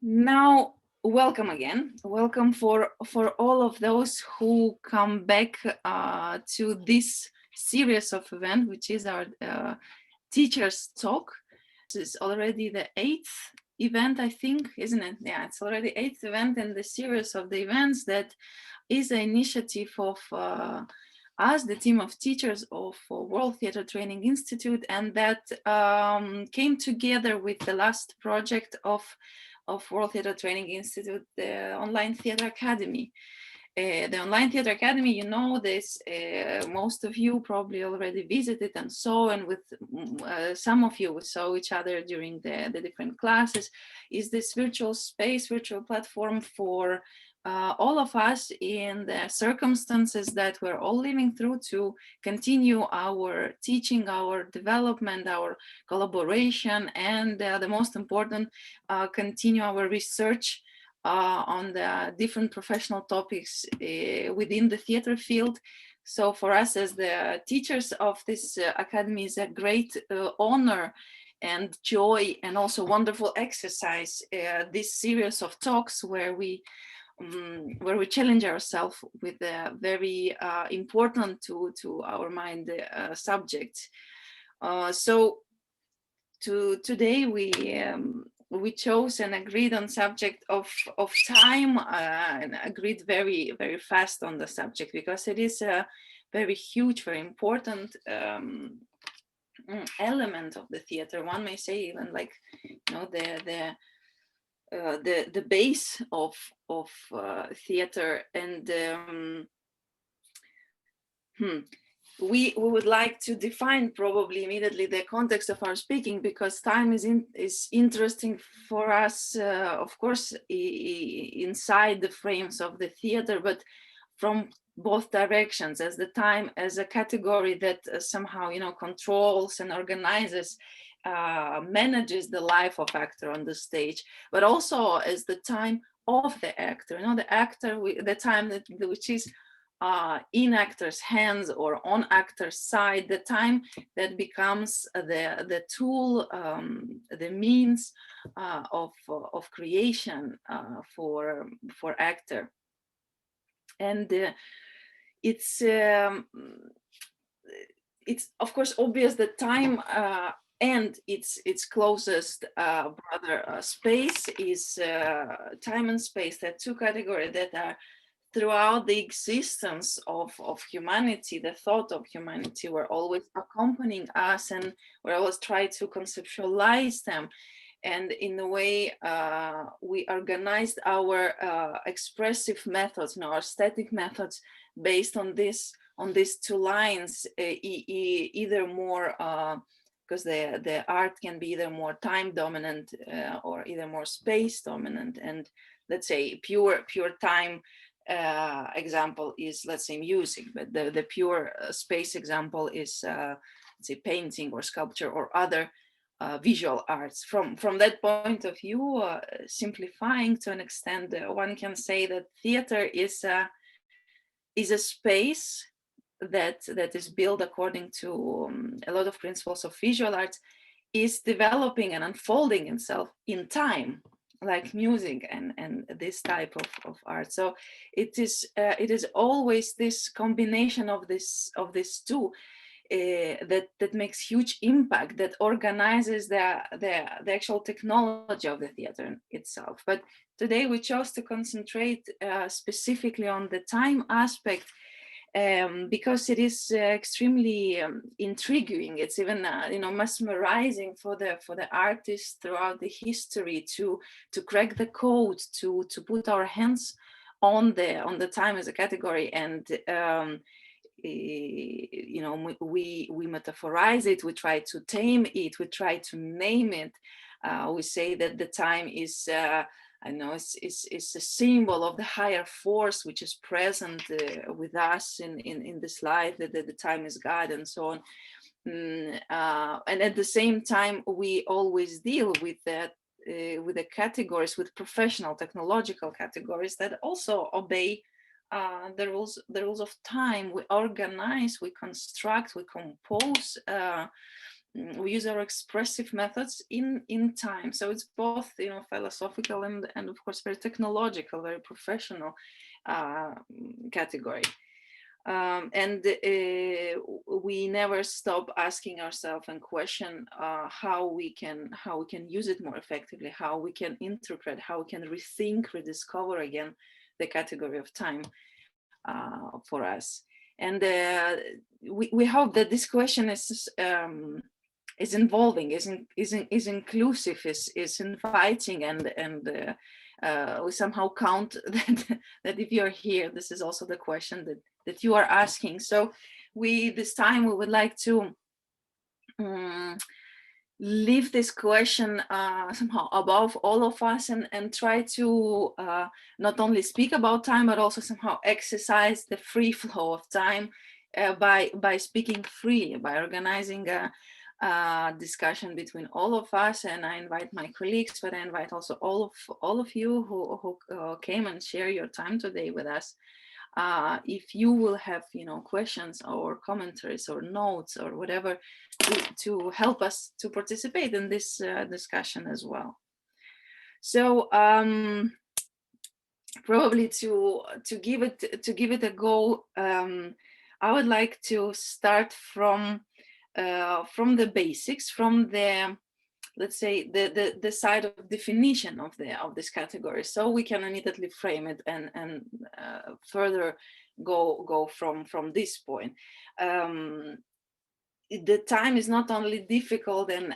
Now, welcome again. Welcome for all of those who come back to this series of event, which is our teachers talk. This is already the 8th event, I think, isn't it? Yeah, it's already 8th event in the series of the events that is an initiative of us, the team of teachers of World Theatre Training Institute, and that came together with the last project of World Theatre Training Institute, the Online Theatre Academy. The Online Theatre Academy, you know this, most of you probably already visited and saw, and with some of you we saw each other during the different classes, is this virtual space, virtual platform for all of us in the circumstances that we're all living through to continue our teaching, our development, our collaboration, and the most important, continue our research on the different professional topics within the theater field. So for us as the teachers of this academy is a great honor and joy, and also wonderful exercise, this series of talks where we challenge ourselves with a very important to our mind subject. So today we chose and agreed on subject of time, and agreed very fast on the subject because it is a very huge, very important element of the theater. One may say even like, you know, the base of theater. And we would like to define probably immediately the context of our speaking, because time is interesting for us, of course, inside the frames of the theater, but from both directions, as the time as a category that somehow, you know, controls and organizes, manages the life of actor on the stage, but also as the time of the actor, you know, the actor, the time which is in actor's hands or on actor's side, the time that becomes the tool, the means of creation for actor. And it's of course obvious that time and its closest brother, space, is time and space, that two categories that are throughout the existence of humanity, the thought of humanity, were always accompanying us, and we always try to conceptualize them. And in a way, we organized our expressive methods, you know, our static methods, based on these two lines, either more, because the art can be either more time dominant or either more space dominant. And let's say pure time example is, let's say, music, but the pure space example is, let's say, painting or sculpture or other visual arts. From that point of view, simplifying to an extent, one can say that theater is a space that is built according to a lot of principles of visual arts, is developing and unfolding itself in time, like music and this type of art. So it is always this combination of these two that makes huge impact, that organizes the actual technology of the theater itself. But today we chose to concentrate specifically on the time aspect, because it is extremely intriguing. It's even mesmerizing for the artists throughout the history to crack the code, to put our hands on the time as a category. And we metaphorize it, we try to tame it, we try to name it. We say that the time is I know it's a symbol of the higher force which is present with us in this life, that the time is God, and so on. And at the same time, we always deal with that, with the categories, with professional technological categories that also obey the rules of time. We organize, we construct, we compose we use our expressive methods in time. So it's both, you know, philosophical and of course very technological, very professional category. And we never stop asking ourselves and question how we can use it more effectively, how we can interpret, how we can rethink, rediscover again the category of time for us. And we hope that this question is involving, is inclusive, is inviting, and we somehow count that if you're here, this is also the question that you are asking. So this time we would like to leave this question somehow above all of us, and try to not only speak about time, but also somehow exercise the free flow of time by speaking freely, by organizing a discussion between all of us. And I invite my colleagues, but I invite also all of you who came and share your time today with us. If you will have, you know, questions or commentaries or notes or whatever to help us to participate in this discussion as well. So probably to give it a go, I would like to start from the basics, from the, let's say, the side of definition of this category, so we can immediately frame it and further go from this point. The time is not only difficult and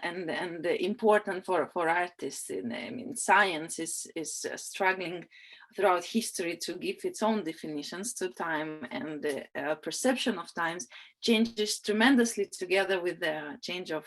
important for artists. I mean, science is struggling throughout history to give its own definitions to time, and the perception of times changes tremendously together with the change of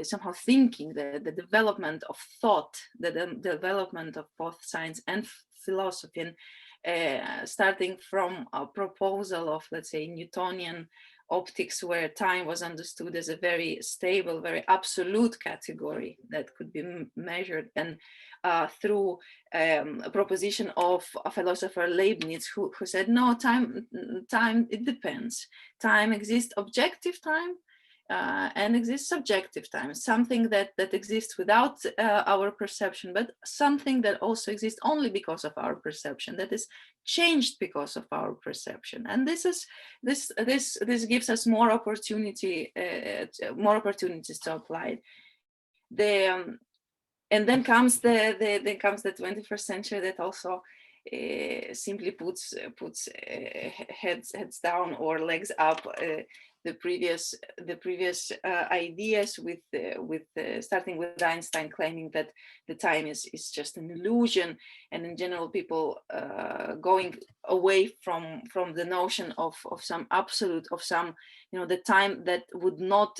somehow thinking, the development of thought, the development of both science and philosophy. And starting from a proposal of, let's say, Newtonian optics, where time was understood as a very stable, very absolute category that could be measured, and through a proposition of a philosopher Leibniz, who said, no, time, it depends. Time exists objective time, and exists subjective time, something that exists without our perception, but something that also exists only because of our perception, that is changed because of our perception. And this gives us more opportunities to apply it. And then comes the 21st century that also simply puts heads down or legs up the previous ideas, with starting with Einstein claiming that the time is just an illusion, and in general people going away from the notion of some absolute, of some, you know, the time that would not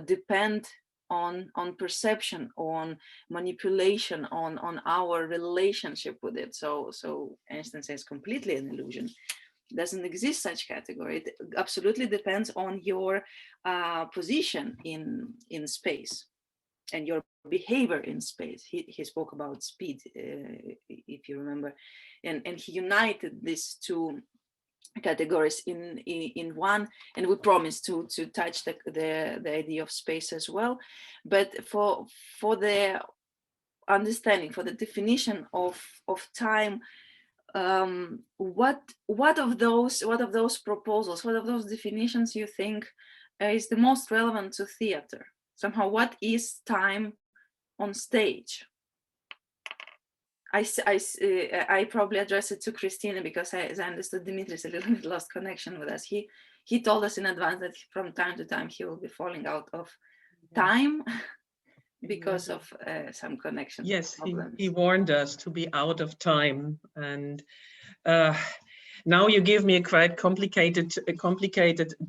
depend on perception, on manipulation, on our relationship with it. So Einstein says completely an illusion. Doesn't exist such category. It absolutely depends on your position in space and your behavior in space. He spoke about speed, if you remember, and he united these two categories in one, and we promised to touch the idea of space as well. But for the understanding, for the definition of time, what of those proposals, what of those definitions you think is the most relevant to theater? Somehow, what is time on stage? I probably address it to Christina, because as I understood, Dimitris a little bit lost connection with us. He told us in advance that from time to time he will be falling out of time because of some connection problems. He warned us to be out of time, and now you give me a quite complicated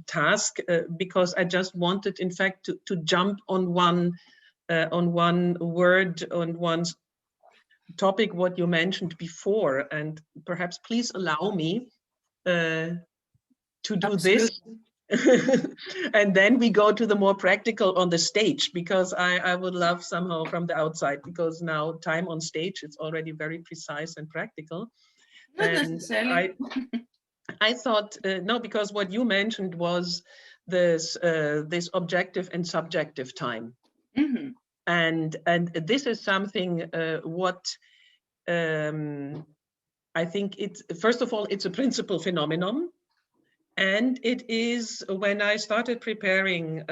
task, because I just wanted, in fact, to jump on one word, on one topic what you mentioned before, and perhaps please allow me to do this. And then we go to the more practical on the stage, because I would love somehow from the outside, because now time on stage, it's already very precise and practical. Not and necessarily. I thought, no, because what you mentioned was this objective and subjective time. Mm-hmm. And this is something what I think it's, first of all, it's a principal phenomenon. And it is, when I started preparing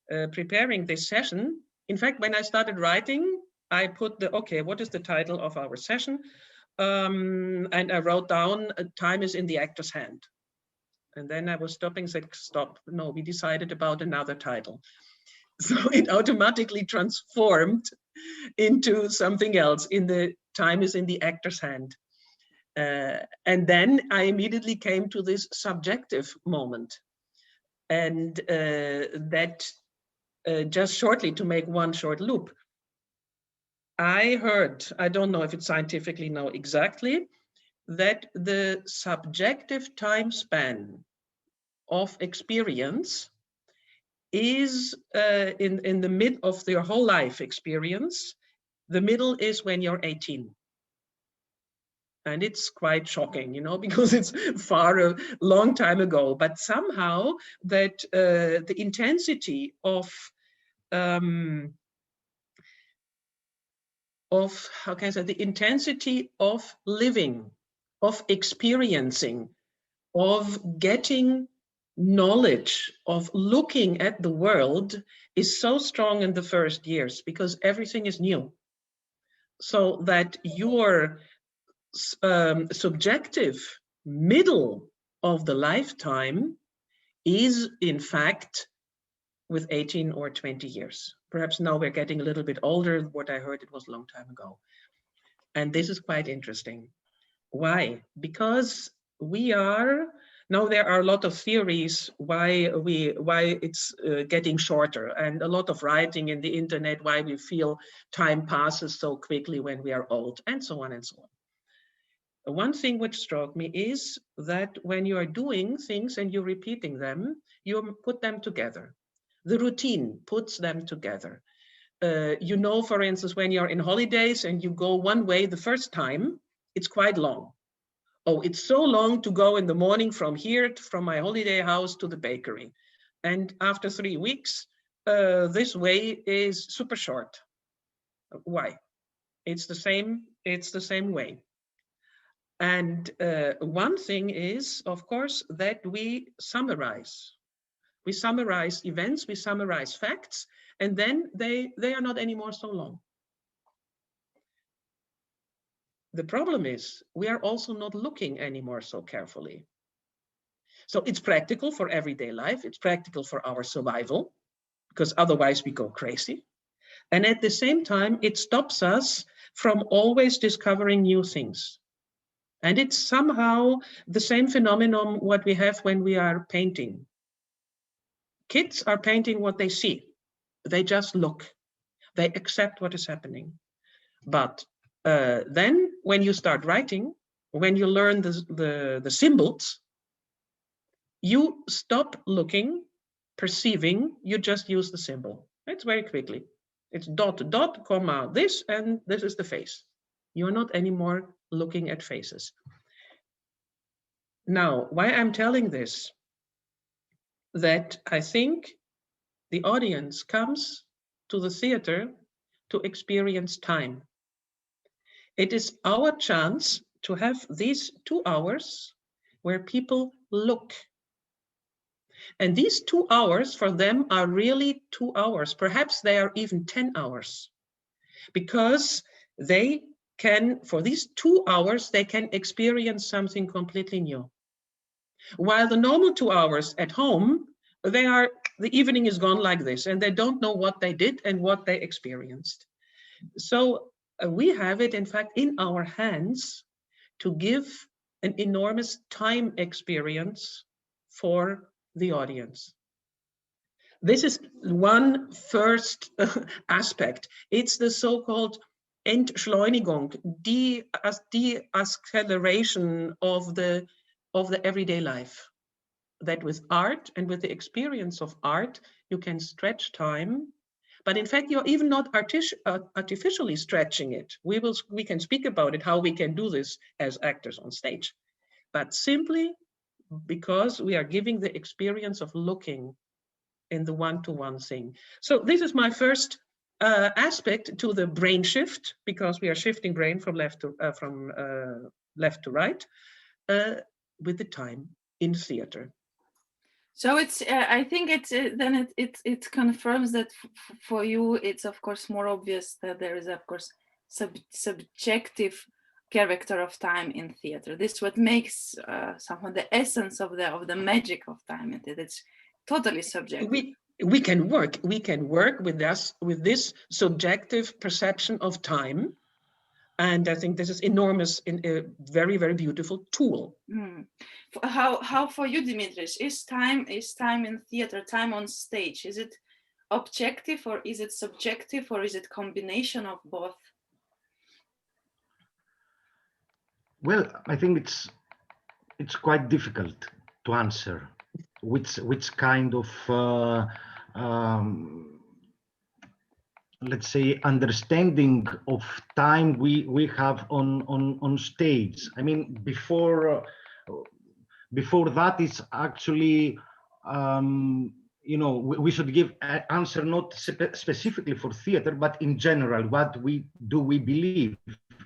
this session, in fact, when I started writing, I put okay, what is the title of our session? And I wrote down, time is in the actor's hand. And then I was stopping, said, stop, no, we decided about another title. So it automatically transformed into something else. Time is in the actor's hand. And then I immediately came to this subjective moment. And that just shortly, to make one short loop, I heard, I don't know if it's scientifically now exactly, that the subjective time span of experience is in the mid of your whole life experience. The middle is when you're 18. And it's quite shocking, you know, because it's far a long time ago. But somehow that the intensity of how can I say, the intensity of living, of experiencing, of getting knowledge, of looking at the world is so strong in the first years because everything is new. So that your subjective middle of the lifetime is in fact with 18 or 20 years. Perhaps now we're getting a little bit older. What I heard, it was a long time ago. And this is quite interesting. Why? Because we are, now there are a lot of theories why it's getting shorter, and a lot of writing in the internet, why we feel time passes so quickly when we are old, and so on and so on. One thing which struck me is that when you are doing things and you're repeating them, you put them together. The routine puts them together. You know, for instance, when you're in holidays and you go one way the first time, it's quite long. Oh, it's so long to go in the morning from here, from my holiday house to the bakery. And after 3 weeks, this way is super short. Why? It's the same way. And one thing is, of course, that we summarize. We summarize events, we summarize facts, and then they are not anymore so long. The problem is we are also not looking anymore so carefully. So it's practical for everyday life. It's practical for our survival, because otherwise we go crazy. And at the same time, it stops us from always discovering new things. And it's somehow the same phenomenon what we have when we are painting. Kids are painting what they see. They just look. They accept what is happening. But then when you start writing, when you learn the symbols, you stop looking, perceiving, you just use the symbol. It's very quickly. It's dot, dot, comma, this, and this is the face. You're not anymore looking at faces. Now, why I'm telling this, that I think the audience comes to the theater to experience time. It is our chance to have these 2 hours where people look. And these 2 hours for them are really 2 hours. Perhaps they are even 10 hours. Because they can, for these 2 hours, they can experience something completely new. While the normal 2 hours at home, the evening is gone like this, and they don't know what they did and what they experienced. So we have it, in fact, in our hands to give an enormous time experience for the audience. This is one first aspect. It's the so-called Entschleunigung, de-acceleration of the everyday life. That with art and with the experience of art, you can stretch time. But in fact, you're even not artificially stretching it. We can speak about it, how we can do this as actors on stage. But simply because we are giving the experience of looking in the one-to-one thing. So this is my first aspect to the brain shift, because we are shifting brain from left to right with the time in theater. So it's I think it's then it confirms that for you it's of course more obvious that there is of course subjective character of time in theater. This is what makes somehow the essence of the magic of time in theater. It's totally subjective. We can work with this subjective perception of time, and I think this is enormous, in a very, very beautiful tool. How for you, Dimitris, is time in theater, time on stage, is it objective or is it subjective, or is it combination of both? Well, I think it's quite difficult to answer which kind of let's say understanding of time we have on stage. I mean, before that is actually you know, we should give an answer not specifically for theater, but in general, what we believe,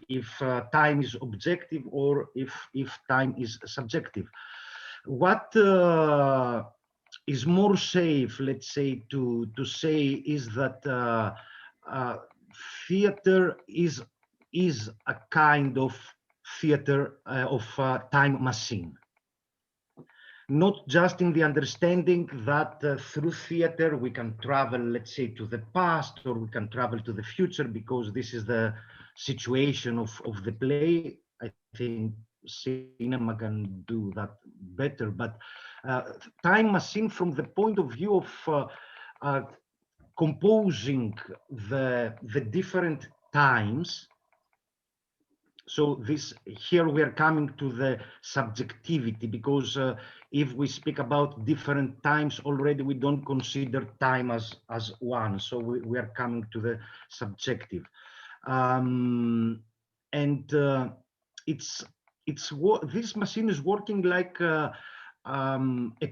if time is objective or if time is subjective. What is more safe, let's say, to say is that theater is a kind of theater of time machine. Not just in the understanding that through theater we can travel, let's say, to the past, or we can travel to the future, because this is the situation of the play. I think cinema can do that better, but time machine from the point of view of composing the different times. So here we are coming to the subjectivity, because if we speak about different times already, we don't consider time as one. So we are coming to the subjective, and this machine is working like a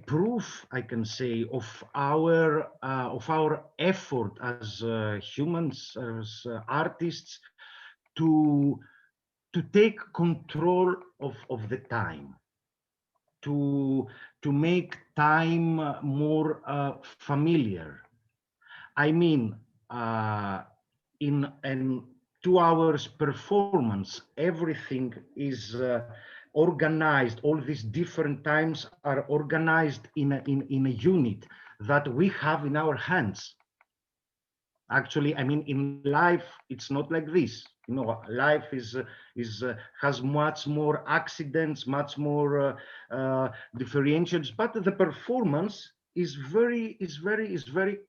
proof, I can say, of our effort as humans, as artists, to take control of the time, to make time more familiar. I mean, in an 2 hours performance, everything is organized. All these different times are organized in a unit that we have in our hands. Actually, I mean, in life, it's not like this. You know, life has much more accidents, much more differentials, but the performance is very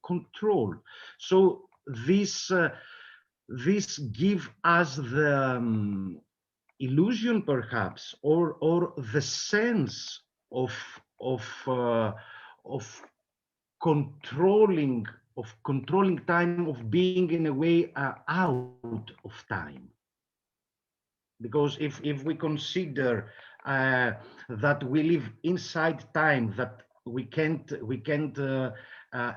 controlled. So this give us the illusion, perhaps, or the sense of controlling time, of being in a way out of time. Because if we consider that we live inside time, that we can't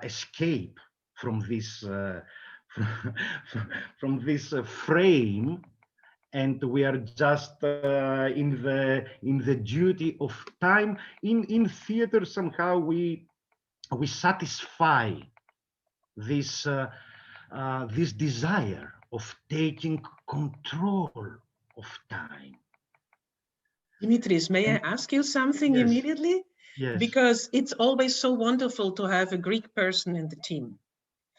escape from this from this frame, and we are just in the duty of time. In theater, somehow we satisfy this this desire of taking control of time. Dimitris, may I ask you something immediately? Yes. Because it's always so wonderful to have a Greek person in the team.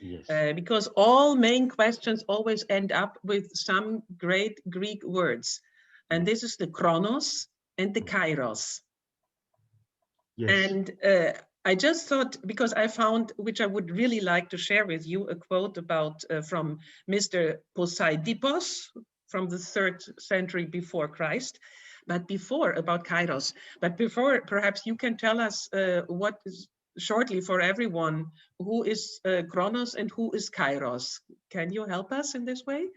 Yes. Because all main questions always end up with some great Greek words. And this is the chronos and the kairos. Yes. And I just thought, because I found, which I would really like to share with you, a quote about from Mr. Poseidipos from the 3rd century before Christ, but before, about kairos. But before, perhaps you can tell us what is, shortly for everyone, who is chronos and who is kairos. Can you help us in this way?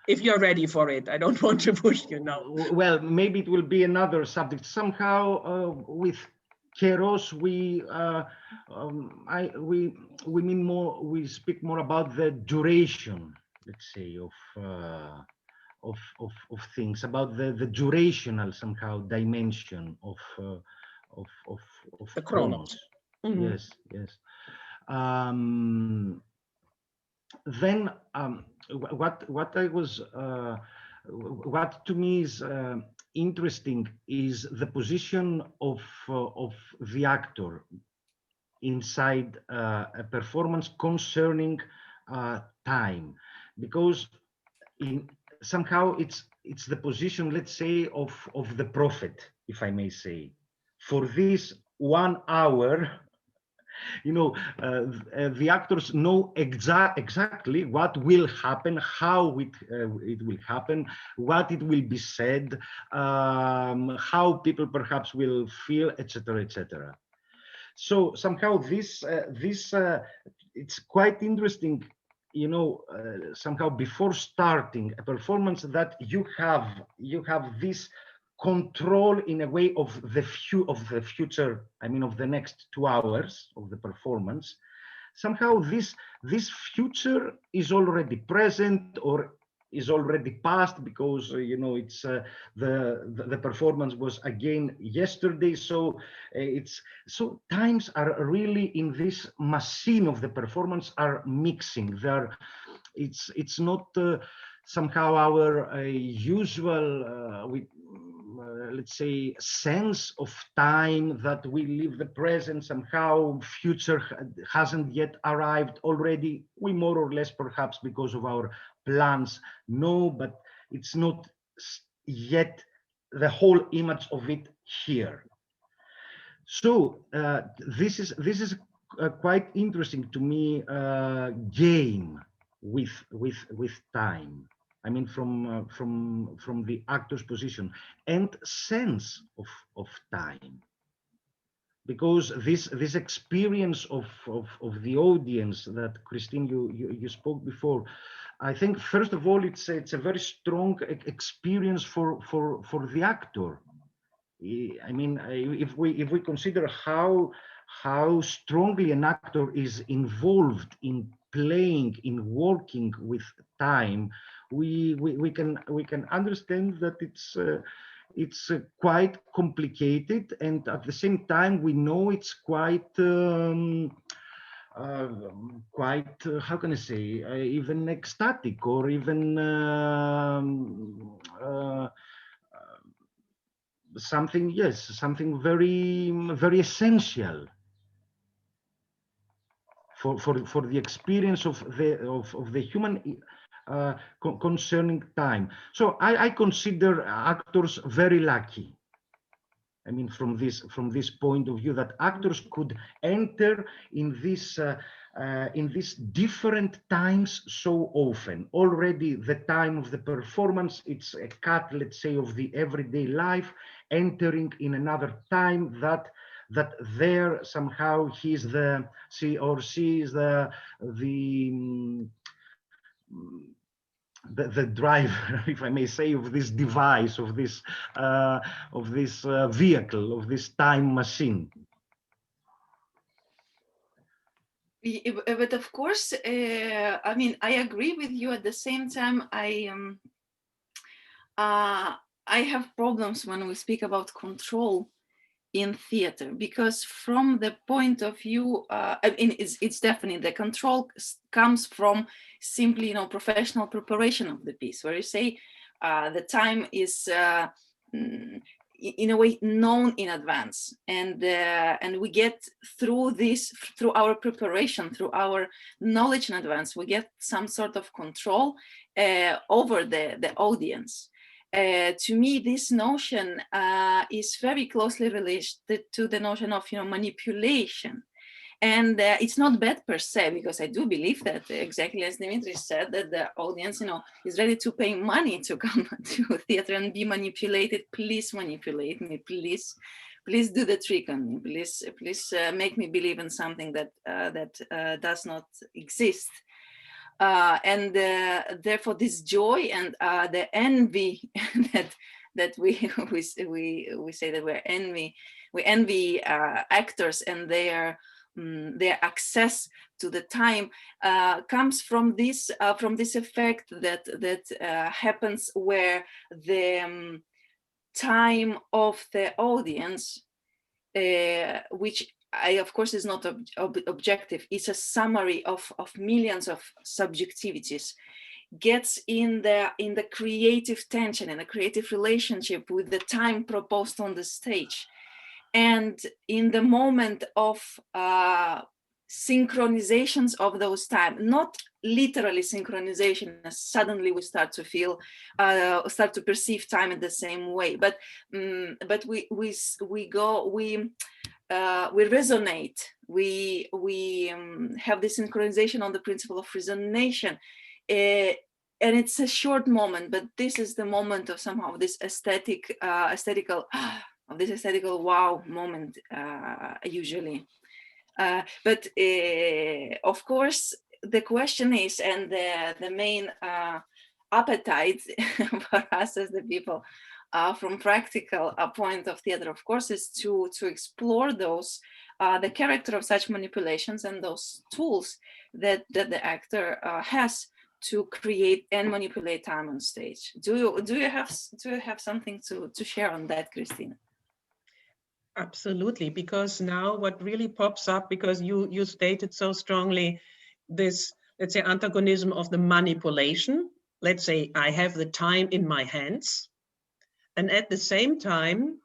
if you're ready for it. I don't want to push you now. Well, maybe it will be another subject. Somehow with Keros, we mean more. We speak more about the duration, let's say, of things, about the durational somehow dimension of The chronos. Mm-hmm. Yes, yes. Then what to me is interesting is the position of the actor inside a performance concerning time, because somehow it's the position, let's say, of the prophet, if I may say, for this 1 hour. The actors know exactly what will happen, how it will happen, what it will be said, how people perhaps will feel, etc., etc. So somehow this it's quite interesting, somehow before starting a performance, that you have this control in a way of the future, I mean of the next 2 hours of the performance. Somehow this future is already present or is already past, because it's the performance was again yesterday. So times are really in this machine of the performance are mixing. It's not somehow our usual let's say sense of time, that we live the present, somehow future hasn't yet arrived already. We more or less, perhaps because of our plans, know, but it's not yet the whole image of it here. So this is quite interesting to me, game with time. I mean, from the actor's position and sense of time, because this experience of the audience that Christine you spoke before, I think first of all it's a very strong experience for the actor. I mean, if we consider how strongly an actor is involved in playing, in working with time, we can understand that it's quite complicated, and at the same time we know it's quite how can I say, even ecstatic, or even something very very essential for the experience of the human concerning time. So I consider actors very lucky. I mean, from this point of view, that actors could enter in these different times so often. Already the time of the performance, it's a cut, let's say, of the everyday life, entering in another time that there somehow he or she is the driver, if I may say, of this device, of this vehicle, of this time machine. But of course, I mean, I agree with you. At the same time, I have problems when we speak about control in theater, because from the point of view, I mean, it's definitely the control comes from simply, professional preparation of the piece, where you say the time is in a way known in advance, and we get through our preparation, through our knowledge in advance, we get some sort of control over the audience. To me, this notion is very closely related to the notion of manipulation. And it's not bad per se, because I do believe that, exactly as Dimitris said, that the audience, is ready to pay money to come to theater and be manipulated. Please manipulate me, please do the trick on me, please make me believe in something that does not exist. And therefore this joy and the envy that we say that we envy actors and their access to the time comes from this effect that happens where the time of the audience, which of course is not objective, it's a summary of millions of subjectivities, gets in the creative tension and the creative relationship with the time proposed on the stage. And in the moment of synchronizations of those time, not literally synchronization, as suddenly we start to feel, start to perceive time in the same way, but we resonate, we have this synchronization on the principle of resonation, and it's a short moment, but this is the moment of somehow this aesthetical wow moment usually. But of course, the question is, and the main appetite for us as the people from practical point of theater, of course, is to explore those, the character of such manipulations and those tools that the actor has to create and manipulate time on stage. Do you have something to share on that, Christina? Absolutely, because now what really pops up, because you stated so strongly this, let's say, antagonism of the manipulation. Let's say I have the time in my hands, and at the same time,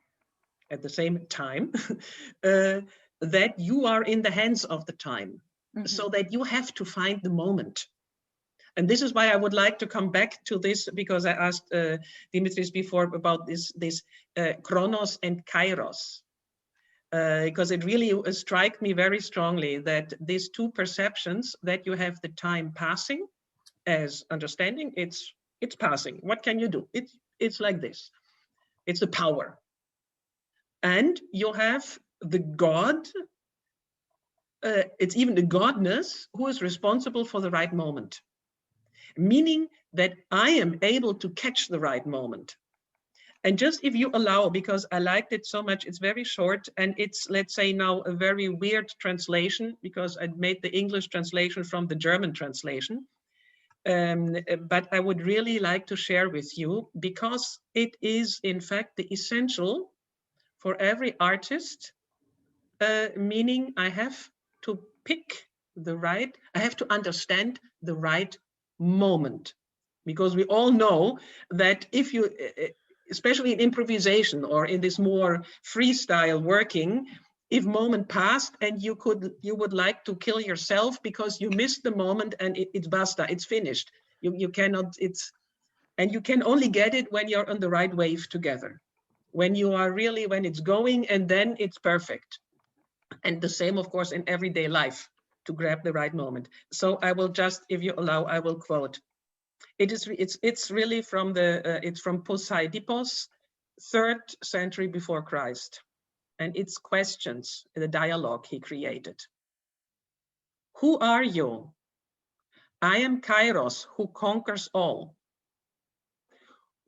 that you are in the hands of the time, so that you have to find the moment. And this is why I would like to come back to this, because I asked Dimitris before about this chronos and kairos. Because it really struck me very strongly that these two perceptions, that you have the time passing as understanding, it's passing. What can you do? It's like this. It's the power. And you have the God, it's even the godness who is responsible for the right moment. Meaning that I am able to catch the right moment. And just if you allow, because I liked it so much, it's very short, and it's, let's say now, a very weird translation, because I made the English translation from the German translation. But I would really like to share with you, because it is in fact the essential for every artist, meaning I have to pick the right, I have to understand the right moment. Because we all know that if you, especially in improvisation or in this more freestyle working, if moment passed and you would like to kill yourself because you missed the moment and it's basta, it's finished. You cannot, and you can only get it when you're on the right wave together. When you are really, when it's going, and then it's perfect. And the same, of course, in everyday life, to grab the right moment. So I will just, if you allow, I will quote. It's really from it's from Poseidipos, 3rd century before Christ, and it's questions, the dialogue he created. Who are you? I am Kairos, who conquers all.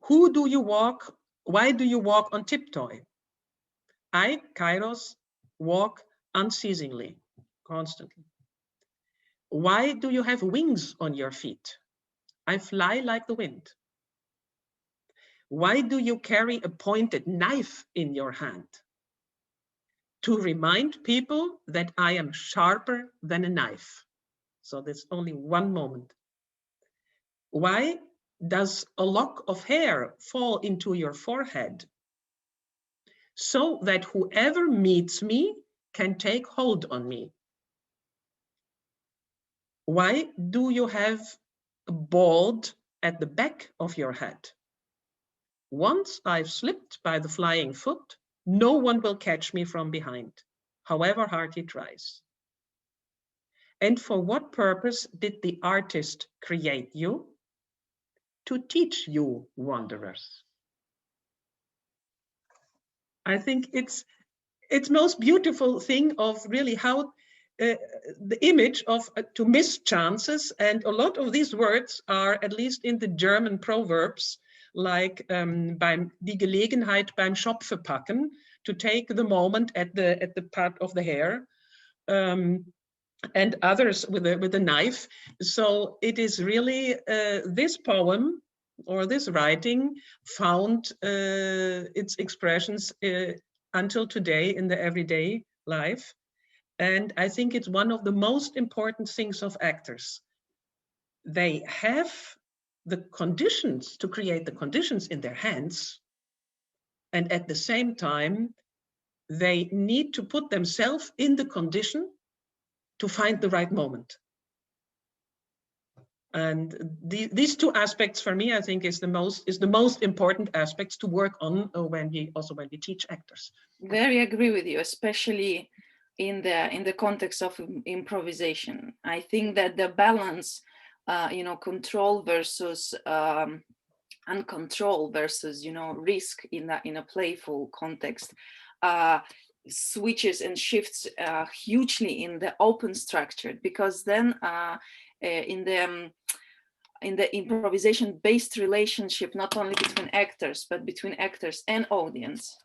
Who do you walk? Why do you walk on tiptoe? I, Kairos, walk unceasingly, constantly. Why do you have wings on your feet? I fly like the wind. Why do you carry a pointed knife in your hand? To remind people that I am sharper than a knife. So there's only one moment. Why does a lock of hair fall into your forehead? So that whoever meets me can take hold on me. Why do you have a bald at the back of your head? Once I've slipped by the flying foot, no one will catch me from behind, however hard he tries. And for what purpose did the artist create you? To teach you, wanderers. I think it's most beautiful thing of really how the image of to miss chances, and a lot of these words are, at least in the German proverbs, like die Gelegenheit beim Schopfe packen, to take the moment at the part of the hair, and others with a knife. So it is really this poem or this writing found its expressions until today in the everyday life. And I think it's one of the most important things of actors. They have the conditions to create the conditions in their hands. And at the same time, they need to put themselves in the condition to find the right moment. And these two aspects for me, I think, is the most important aspects to work on when we teach actors. Very agree with you, especially in the context of improvisation. I think that the balance, control versus uncontrol versus risk in a playful context, switches and shifts hugely in the open structure, because then in the improvisation-based relationship, not only between actors, but between actors and audience,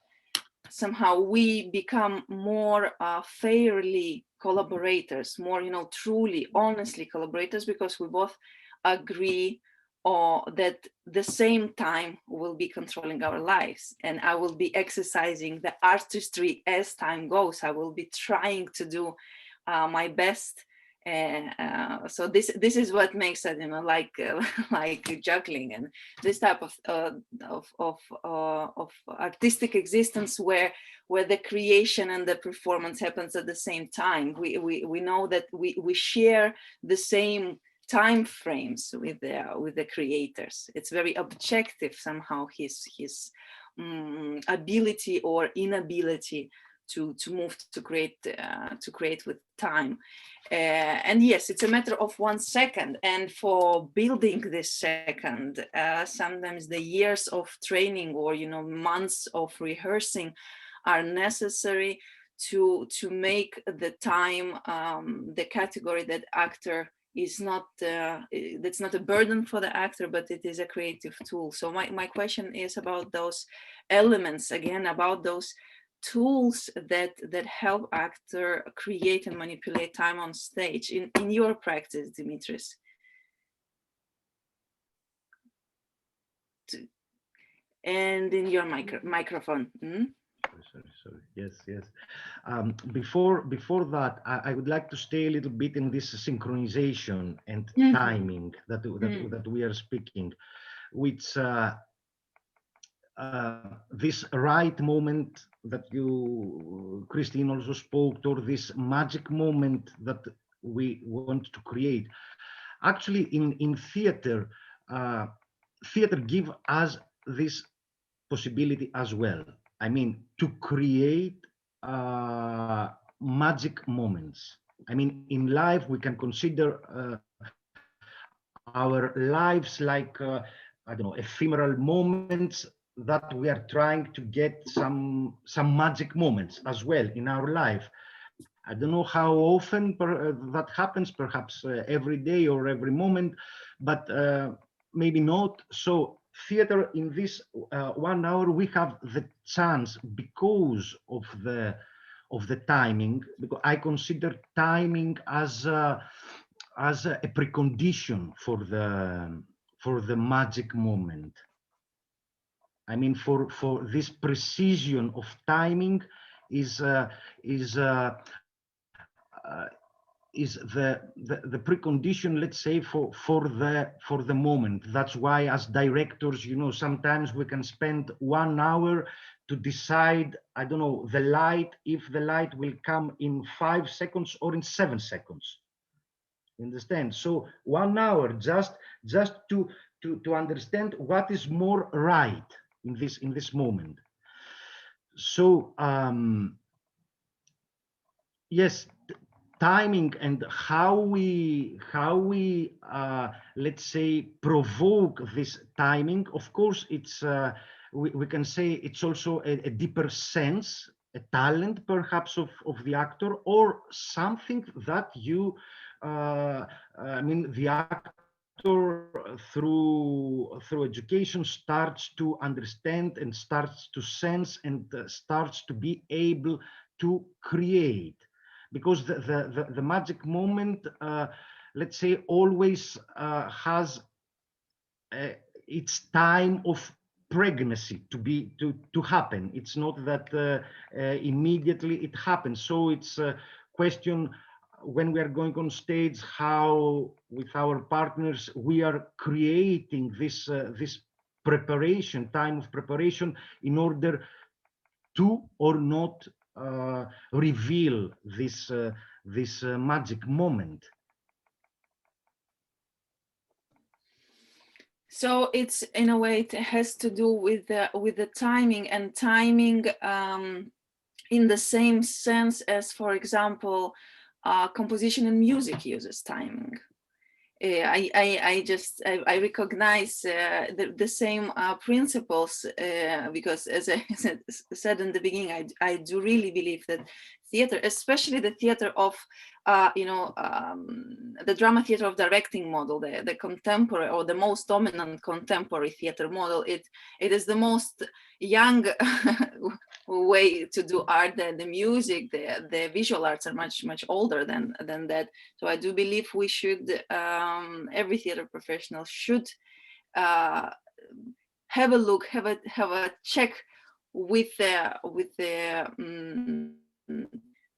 somehow we become more fairly collaborators, more, truly, honestly collaborators, because we both agree that the same time will be controlling our lives, and I will be exercising the artistry as time goes. I will be trying to do my best. So this is what makes it, like juggling and this type of artistic existence where the creation and the performance happens at the same time. We know that we share the same time frames with the creators. It's very objective somehow, his ability or inability to move to create with time. And yes, it's a matter of 1 second, and for building this second, sometimes the years of training or months of rehearsing are necessary to make the time the category that actor is not that's not a burden for the actor, but it is a creative tool. So my question is about those elements, again, about those tools that help actor create and manipulate time on stage in your practice, Dimitris. And in your microphone. Sorry. Yes. Before that, I would like to stay a little bit in this synchronization and timing that we are speaking, which this right moment that you, Christine, also spoke, or this magic moment that we want to create. Actually, in theater, theater give us this possibility as well. I mean, to create magic moments. I mean, in life, we can consider our lives like, I don't know, ephemeral moments that we are trying to get some magic moments as well in our life. I don't know how often that happens, perhaps every day or every moment, but maybe not. So theater, in this 1 hour, we have the chance, because of the timing, because I consider timing as a precondition for the magic moment. I mean, for this precision of timing is the precondition, let's say, for the moment. That's why, as directors, sometimes we can spend 1 hour to decide, I don't know, the light, if the light will come in 5 seconds or in 7 seconds. Understand? So 1 hour just to understand what is more right in this moment. So yes, timing and how we let's say provoke this timing. Of course, it's we can say it's also a deeper sense a talent perhaps of the actor, or something that you, I mean, the actor through education starts to understand and starts to sense and starts to be able to create, because the magic moment, let's say, always has its time of pregnancy to happen. It's not that immediately it happens. So it's a question, when we are going on stage, how with our partners we are creating this preparation, time of preparation, in order to or not reveal this magic moment. So it's, in a way, it has to do with the timing, and timing in the same sense as, for example, composition and music uses timing. I recognize the same principles, because, as I said in the beginning, I do really believe that theater, especially the theater of the drama theater of directing model, the contemporary, or the most dominant contemporary theater model, it is the most young way to do art. The music, the visual arts are much older than that. So I do believe we should, every theater professional should have a look, have a check with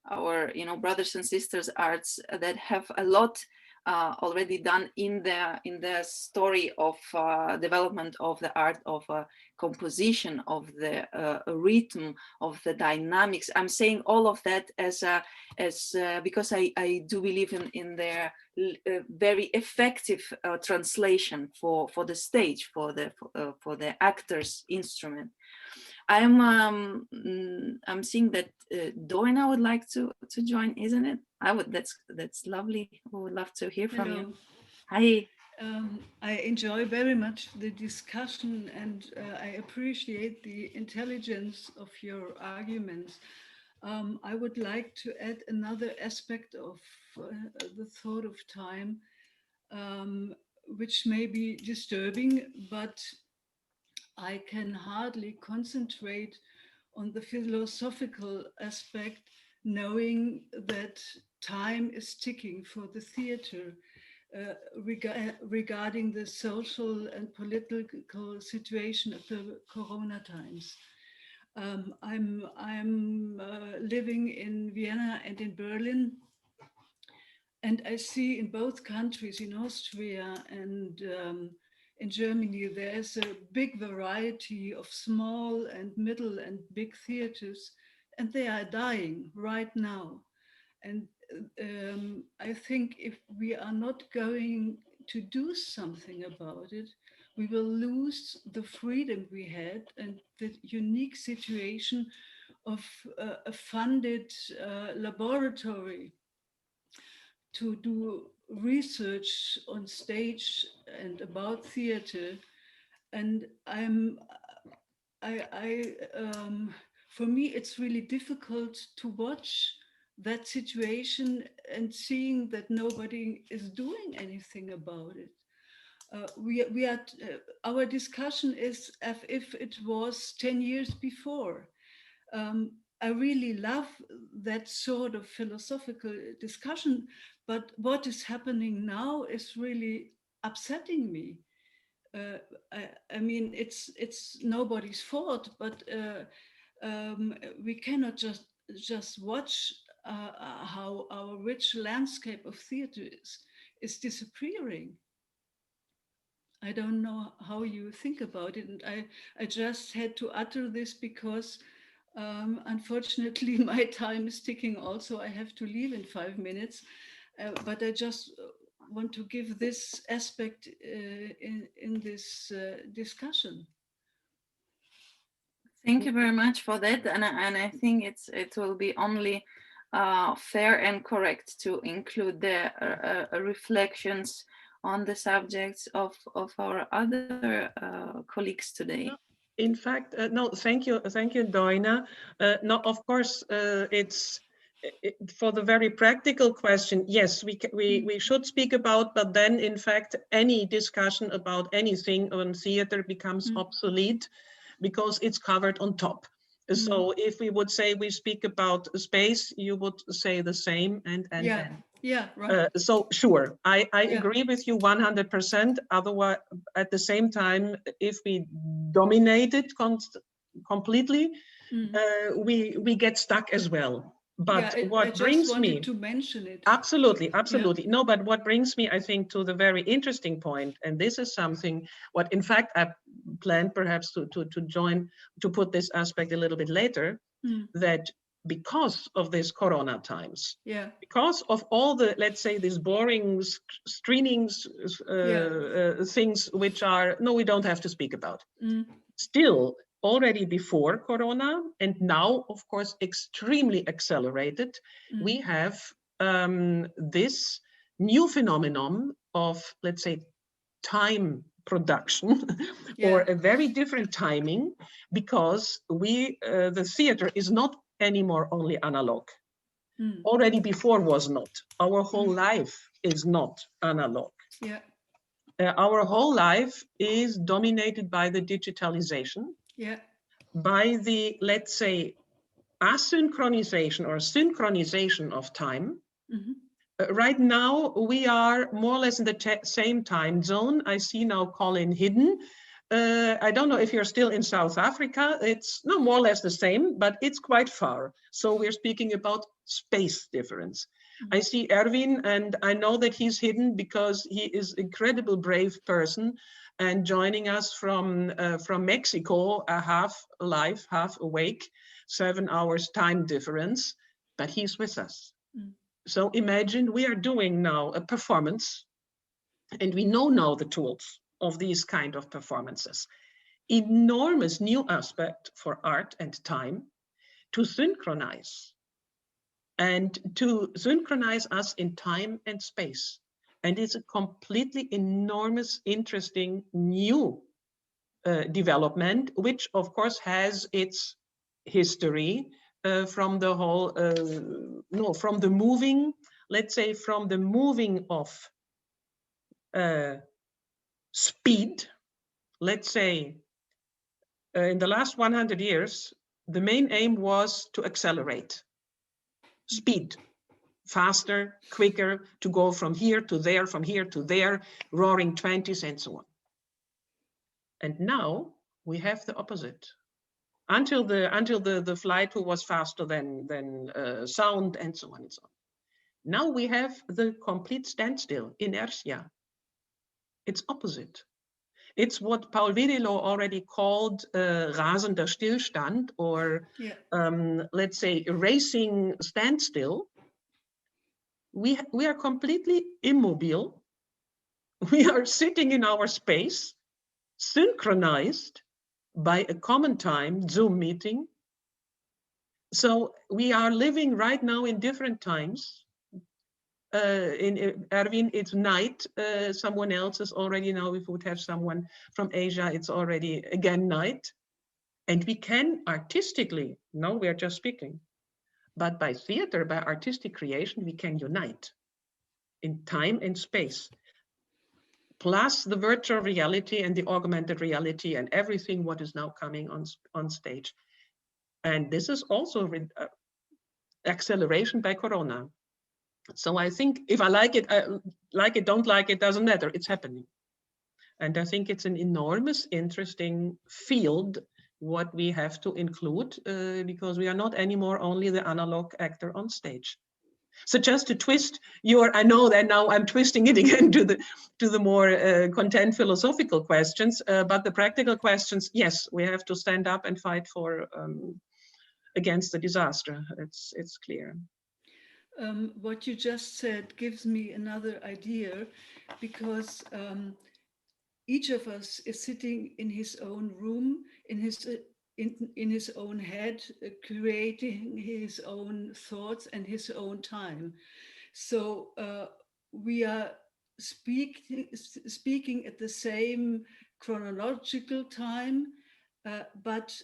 our brothers and sisters arts that have a lot already done in the story of development of the art of composition, of the rhythm, of the dynamics. I'm saying all of that as because I do believe in their very effective translation for the stage, for the actor's instrument. I'm seeing that Doina would like to join, isn't it? That's lovely. We would love to hear from you. Hi. I enjoy very much the discussion, and I appreciate the intelligence of your arguments. I would like to add another aspect of the thought of time, which may be disturbing, but I can hardly concentrate on the philosophical aspect, knowing that time is ticking for the theater. Regarding the social and political situation of the Corona times. I'm living in Vienna and in Berlin, and I see in both countries, in Austria and in Germany, there is a big variety of small and middle and big theaters, and they are dying right now. And I think if we are not going to do something about it, we will lose the freedom we had and the unique situation of a funded laboratory to do research on stage and about theater. And for me, it's really difficult to watch that situation and seeing that nobody is doing anything about it. Our discussion is as if it was 10 years before. I really love that sort of philosophical discussion, but what is happening now is really upsetting me. I mean, it's nobody's fault, but we cannot just watch how our rich landscape of theater is disappearing. I don't know how you think about it, and I just had to utter this because unfortunately my time is ticking also. I have to leave in 5 minutes, but I just want to give this aspect in this discussion. Thank you very much for that, and I think it will be only fair and correct to include the reflections on the subjects of our other colleagues today. In fact, no, thank you, Doina. No, of course, for the very practical question. Yes, we should speak about, but then, in fact, any discussion about anything on theater becomes obsolete because it's covered on top. So if we would say we speak about space, you would say the same, and Yeah. then. Yeah, right. So sure, I Yeah. agree with you 100%. Otherwise, at the same time, if we dominate it completely, we get stuck as well. But yeah, what I just brings wanted me to mention it. absolutely, Yeah. absolutely. No, but what brings me, I think, to the very interesting point, and this is something what, in fact, I planned perhaps to join, to put this aspect a little bit later, that because of these Corona times, Yeah. because of all the, let's say, these boring screenings, things which are, no, we don't have to speak about. Still, already before Corona, and now, of course, extremely accelerated, we have this new phenomenon of, let's say, time production or a very different timing, because the theater is not anymore only analog. Already before was not. Our whole life is not analog. Yeah. Our whole life is dominated by the digitalization, Yeah. by the, let's say, asynchronization or synchronization of time. Right now, we are more or less in the same time zone. I see now Colin hidden. I don't know if you're still in South Africa. It's no more or less the same, but it's quite far. So we're speaking about space difference. I see Erwin, and I know that he's hidden because he is an incredible brave person and joining us from Mexico, half alive, half awake, 7 hours time difference, but he's with us. So imagine we are doing now a performance, and we know now the tools of these kind of performances. Enormous new aspect for art and time to synchronize, and to synchronize us in time and space. And it's a completely enormous, interesting new development, which of course has its history from the whole, from the moving, let's say from the moving of speed. Let's say in the last 100 years, the main aim was to accelerate speed, faster, quicker, to go from here to there, from here to there, roaring 20s and so on. And now we have the opposite. Until the flight was faster than sound and so on and so on. Now we have the complete standstill, inertia. It's opposite. It's what Paul Virilio already called rasender Stillstand, or let's say racing standstill. We are completely immobile. We are sitting in our space, synchronized by a common time, Zoom meeting. So we are living right now in different times. In Erwin, it's night. Someone else is already now, if we would have someone from Asia, it's already again night. And we can artistically, no, we are just speaking, but by theater, by artistic creation, we can unite in time and space, plus the virtual reality and the augmented reality and everything what is now coming on stage. And this is also acceleration by Corona. So I think if I like it, don't like it, doesn't matter, it's happening. And I think it's an enormous, interesting field what we have to include because we are not anymore only the analog actor on stage. So just to twist I know that now I'm twisting it again to the more content philosophical questions, but the practical questions, yes, we have to stand up and fight for against the disaster. It's clear. What you just said gives me another idea, because each of us is sitting in his own room, in his own head, creating his own thoughts and his own time. So we are speaking at the same chronological time, but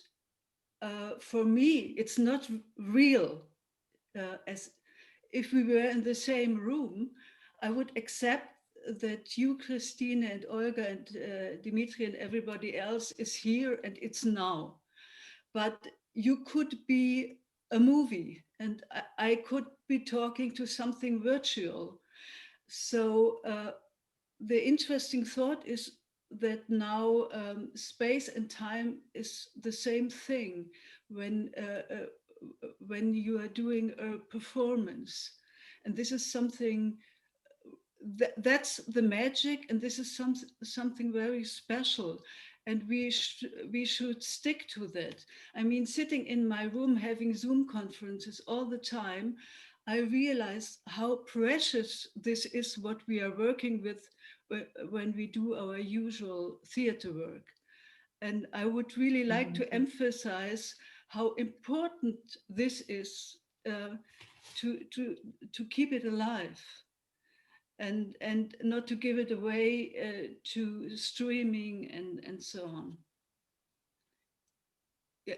for me, it's not real. As if we were in the same room, I would accept that you, Christine, and Olga, and Dimitri, and everybody else is here and it's now. But you could be a movie, and I could be talking to something virtual. So the interesting thought is that now space and time is the same thing when you are doing a performance. And this is something that's the magic, and this is something very special. And we should stick to that. I mean, sitting in my room having Zoom conferences all the time, I realize how precious this is, what we are working with when we do our usual theater work. And I would really like to emphasize how important this is to keep it alive, and not to give it away to streaming and so on.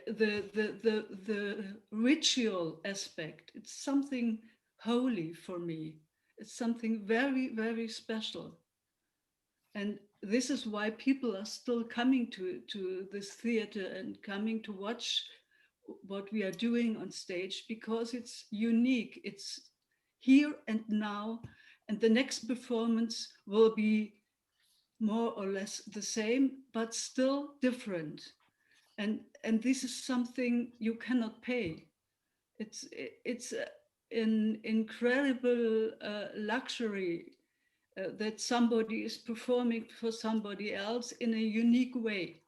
The ritual aspect, it's something holy for me. It's something very, very special. And this is why people are still coming to this theater and coming to watch what we are doing on stage, because it's unique. It's here and now, and the next performance will be more or less the same, but still different. And this is something you cannot pay. It's an incredible luxury that somebody is performing for somebody else in a unique way.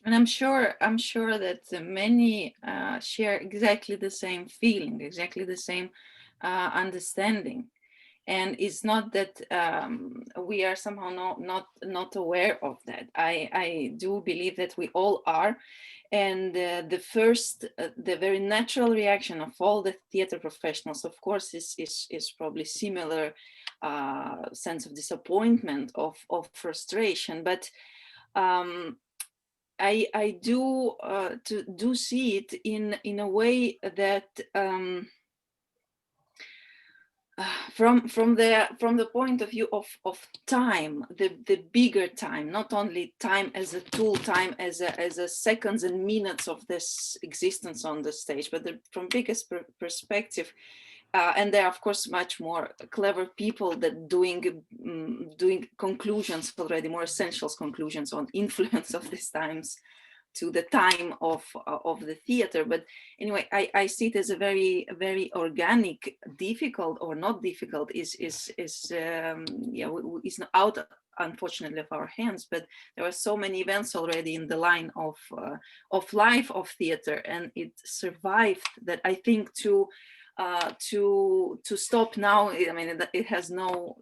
And I'm sure that many share exactly the same feeling, exactly the same understanding. And it's not that we are somehow not aware of that. I do believe that we all are. And the very natural reaction of all the theater professionals, of course, is probably similar sense of disappointment, of frustration. But I do see it in a way that from the point of view of time, the bigger time, not only time as a tool, time as a seconds and minutes of this existence on the stage, but from biggest perspective. And there are, of course, much more clever people that doing conclusions already, more essentials conclusions on influence of these times to the time of the theater. But anyway, I see it as a very, very organic. Difficult or not difficult is not out, unfortunately, of our hands. But there are so many events already in the line of life of theater, and it survived that. I think to stop now, I mean, it has no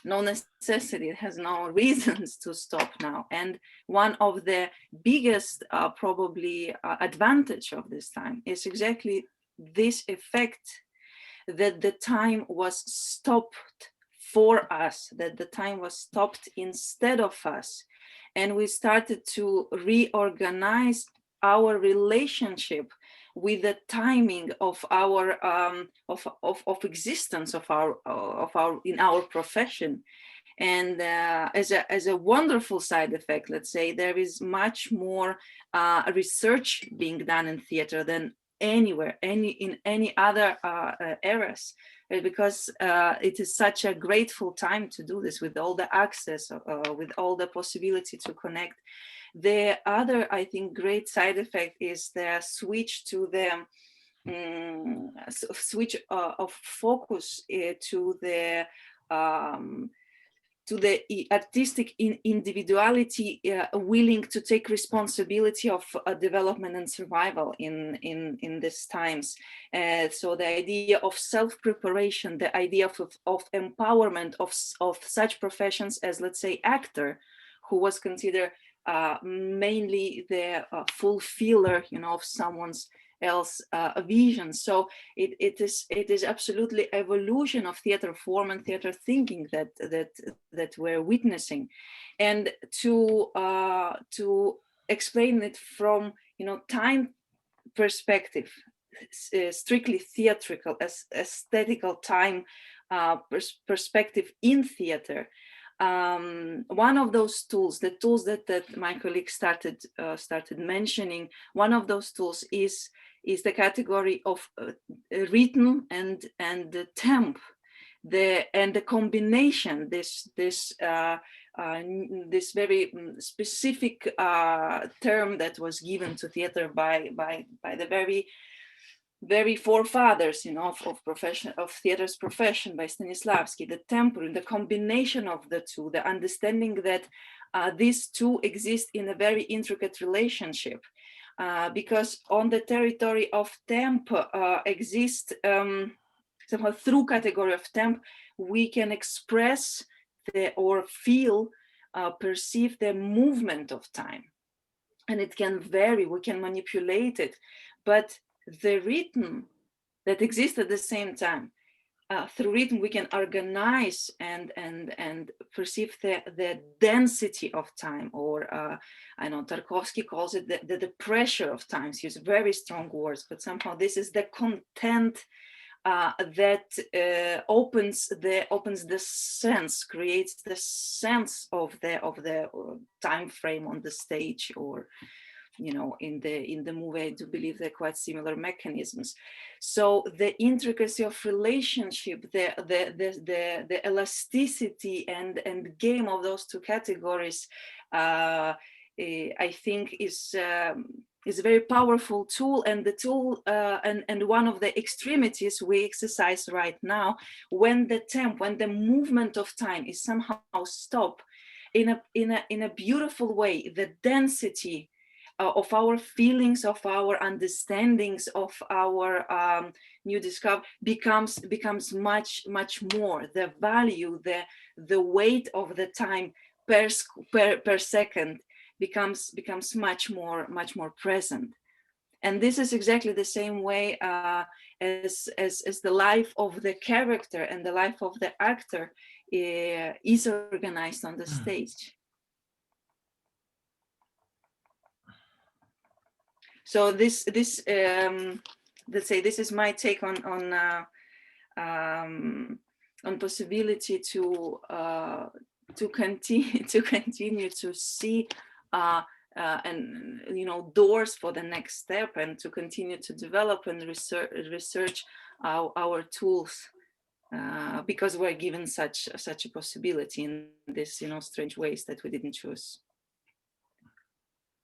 necessity, it has no reasons to stop now. And one of the biggest probably advantage of this time is exactly this effect, that the time was stopped for us, that the time was stopped instead of us, and we started to reorganize our relationship with the timing of our of existence of our in our profession. And as a wonderful side effect, let's say, there is much more research being done in theater than anywhere, in any other eras, because it is such a grateful time to do this, with all the access, with all the possibility to connect. The other, I think, great side effect is the switch to the switch of focus to the artistic individuality, willing to take responsibility of development and survival in these times. So the idea of self-preparation, the idea of empowerment of such professions as, let's say, actor, who was considered mainly the fulfiller, of someone's else vision. So it is absolutely evolution of theater form and theater thinking that we're witnessing. And to explain it from, you know, time perspective, strictly theatrical, aesthetical time perspective in theater. One of those tools, the tools that my colleague started mentioning, one of those tools is the category of rhythm and the temp, the combination, this very specific term that was given to theater by the very forefathers, you know, of theater's profession, by Stanislavski, the tempo, the combination of the two, the understanding that these two exist in a very intricate relationship, because on the territory of tempo exists somehow, through category of temp, we can express or feel, perceive the movement of time, and it can vary. We can manipulate it, but the rhythm that exists at the same time, through rhythm we can organize and perceive the density of time, or I know Tarkovsky calls it the pressure of time. He uses very strong words, but somehow this is the content that opens the sense, creates the sense of the time frame on the stage, or, you know, in the movie. I do believe they're quite similar mechanisms. So the intricacy of relationship, the elasticity and game of those two categories, I think is a very powerful tool, and the tool and one of the extremities we exercise right now, when the movement of time is somehow stopped in a beautiful way, the density of our feelings, of our understandings, of our new discovery becomes much more. The value, the weight of the time per second becomes much more present. And this is exactly the same way as the life of the character and the life of the actor is organized on the stage. So this let's say this is my take on possibility to continue to see and, you know, doors for the next step, and to continue to develop and research our tools, because we're given such a possibility in this, you know, strange ways that we didn't choose.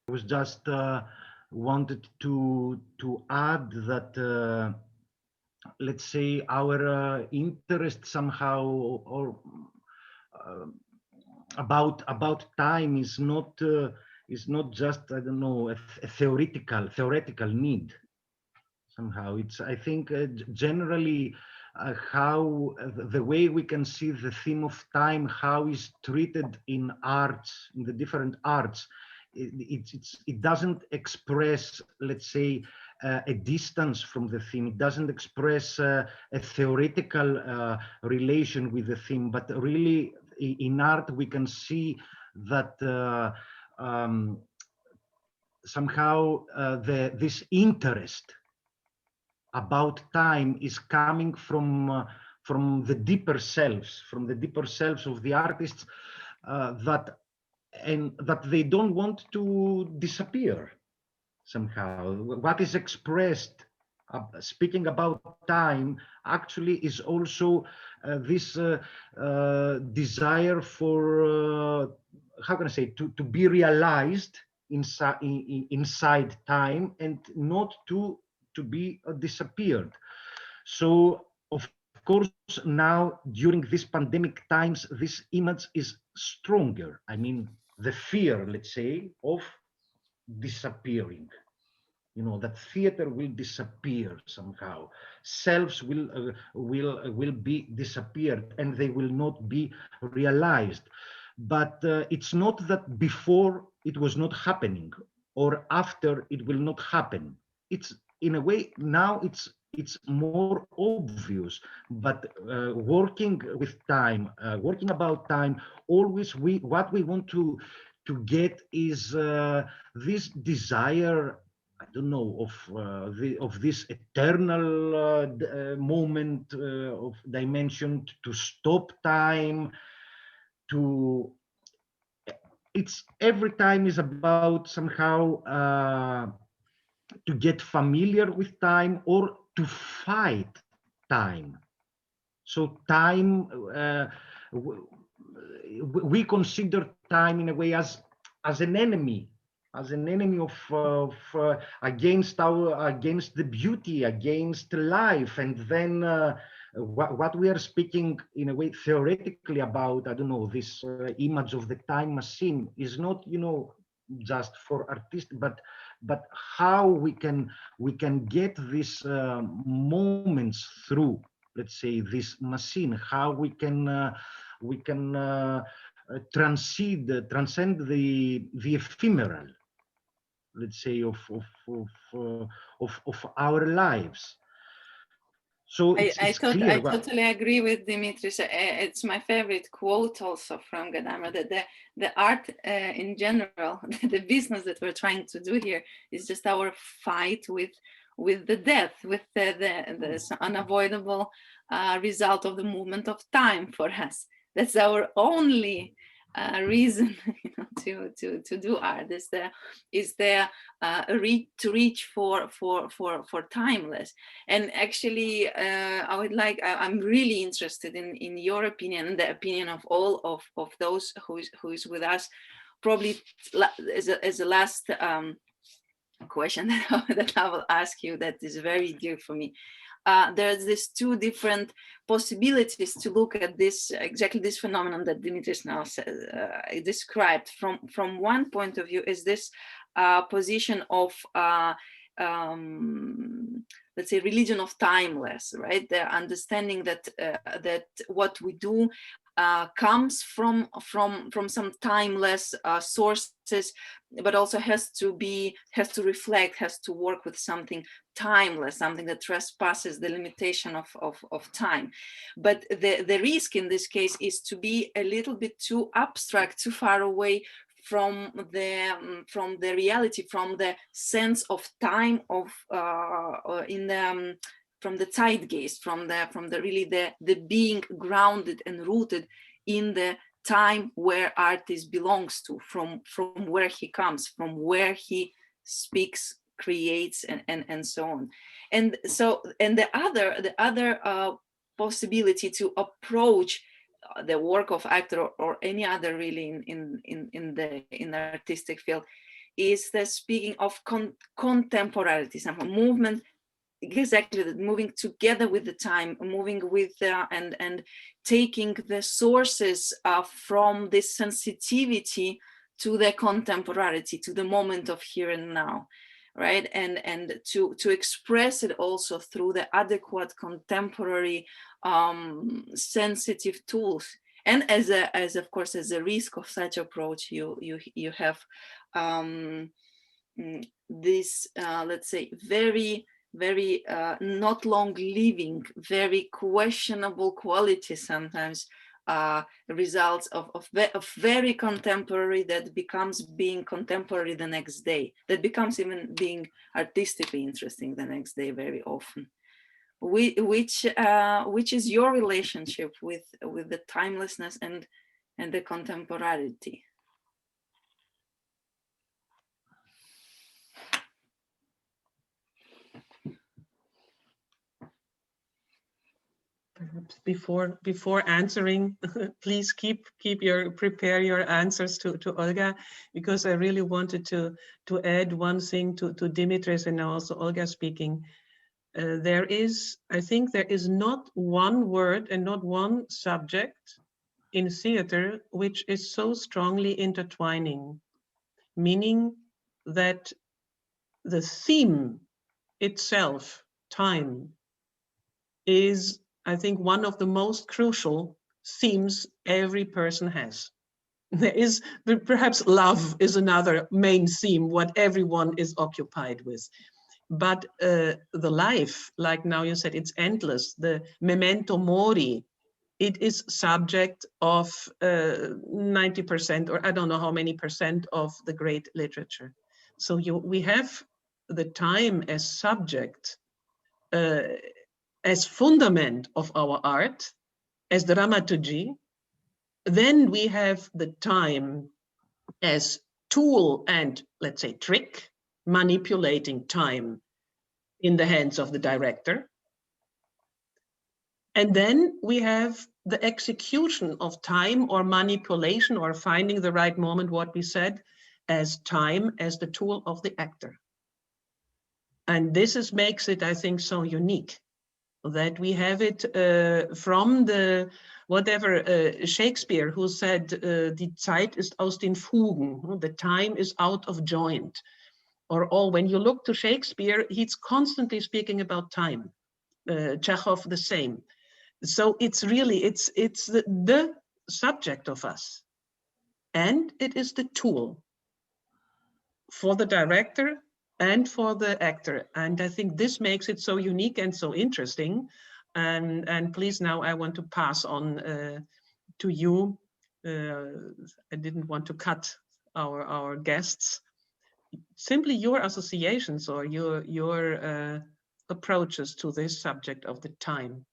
I was just wanted to add that let's say our interest somehow, or about time is not just, I don't know, a theoretical need. Somehow it's, I think, generally how the way we can see the theme of time, how is treated in arts, in the different arts. It doesn't express, let's say, a distance from the theme. It doesn't express a theoretical relation with the theme, but really in art we can see that somehow this interest about time is coming from the deeper selves, of the artists, that they don't want to disappear somehow. What is expressed, speaking about time, actually is also this desire for, how can I say, to be realized inside time, and not to be disappeared. So of course now during these pandemic times this image is stronger. I mean, the fear, let's say, of disappearing, you know, that theater will disappear somehow, selves will be disappeared, and they will not be realized. But it's not that before it was not happening, or after it will not happen. It's in a way now it's more obvious, but working with time, working about time, always what we want to get is this desire, I don't know, of this eternal moment of dimension, to stop time, to it's every time is about somehow to get familiar with time or to fight time. So time, we consider time in a way as an enemy, of against the beauty, against life. And then what we are speaking in a way theoretically about, I don't know, this image of the time machine is not, just for artists, but how we can get these moments through, let's say, this machine, how we can transcend the ephemeral, let's say, of our lives. So it's clear. I totally agree with Dimitris. It's my favorite quote also from Gadamer, that the art in general, the business that we're trying to do here is just our fight with the death, with the unavoidable result of the movement of time for us. That's our only reason to do art, to reach for timeless. And actually I'm really interested in your opinion and the opinion of all of those who is with us, probably as a last question that I will ask you, that is very dear for me. There's these two different possibilities to look at this, exactly this phenomenon that Dimitris now described. From one point of view is this position of let's say religion of timeless, right? The understanding that that what we do comes from some timeless sources, but also has to reflect, has to work with something timeless, something that trespasses the limitation of time. But the risk in this case is to be a little bit too abstract, too far away from the reality, from the sense of time of from the zeitgeist, from the really the being grounded and rooted in the time where artist belongs to, from where he comes, from where he speaks, creates, and so on. And so, and the other possibility to approach the work of actor or any other really in the artistic field is the speaking of contemporaneity, some movement, exactly that, moving together with the time, moving with and taking the sources from this sensitivity to the contemporaneity, to the moment of here and now, right? And to express it also through the adequate contemporary sensitive tools. And as of course, as a risk of such approach, you have this let's say very not long living, very questionable quality sometimes, results of very contemporary that becomes being contemporary the next day, that becomes even being artistically interesting the next day very often. Which is your relationship with the timelessness and the contemporaneity? Perhaps before answering, please prepare your answers to Olga, because I really wanted to add one thing to Dimitris and now also Olga speaking. I think there is not one word and not one subject in theater which is so strongly intertwining, meaning that the theme itself, time, is, I think, one of the most crucial themes every person has. There is, perhaps love is another main theme, what everyone is occupied with. but the life, like now you said, it's endless. The memento mori, it is subject of 90%, or I don't know how many percent of the great literature. So we have the time as subject, as fundament of our art, as dramaturgy. Then we have the time as tool and, let's say, trick, manipulating time in the hands of the director. And then we have the execution of time, or manipulation, or finding the right moment, what we said, as time as the tool of the actor. And this makes it, I think, so unique, that we have it from the whatever Shakespeare, who said, die Zeit ist aus den Fugen, the time is out of joint. Or all, when you look to Shakespeare, he's constantly speaking about time. Chekhov, the same. So it's really, it's the subject of us. And it is the tool for the director and for the actor. And I think this makes it so unique and so interesting. And please, now I want to pass on to you. I didn't want to cut our guests. Simply your associations or your approaches to this subject of the time.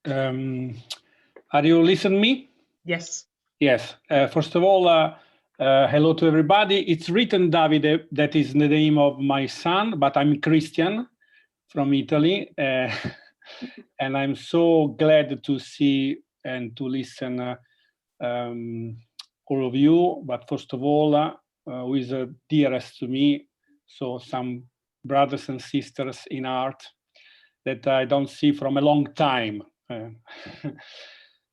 Are you listening me? Yes. Yes. First of all, hello to everybody. It's written Davide, that is the name of my son, but I'm Christian from Italy. And I'm so glad to see and to listen all of you. But first of all, who is dearest to me, so some brothers and sisters in art that I don't see from a long time.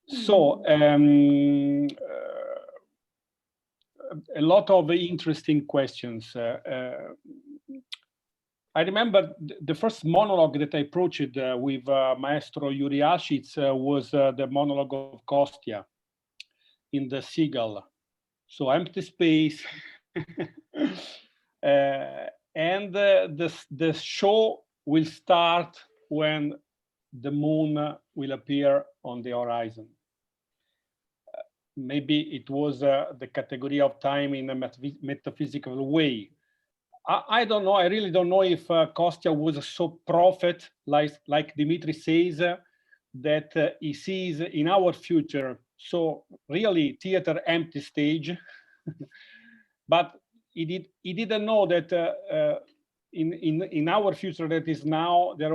So a lot of interesting questions. I remember the first monologue that I approached with Maestro Yuri Ashitz was the monologue of Kostya in the Seagull. So empty space. And the show will start when the moon will appear on the horizon. Maybe it was the category of time in a metaphysical way. I don't know. I really don't know if Kostya was so prophet, like Dimitris says, that he sees in our future. So really, theater empty stage. But he didn't know that in our future that is now there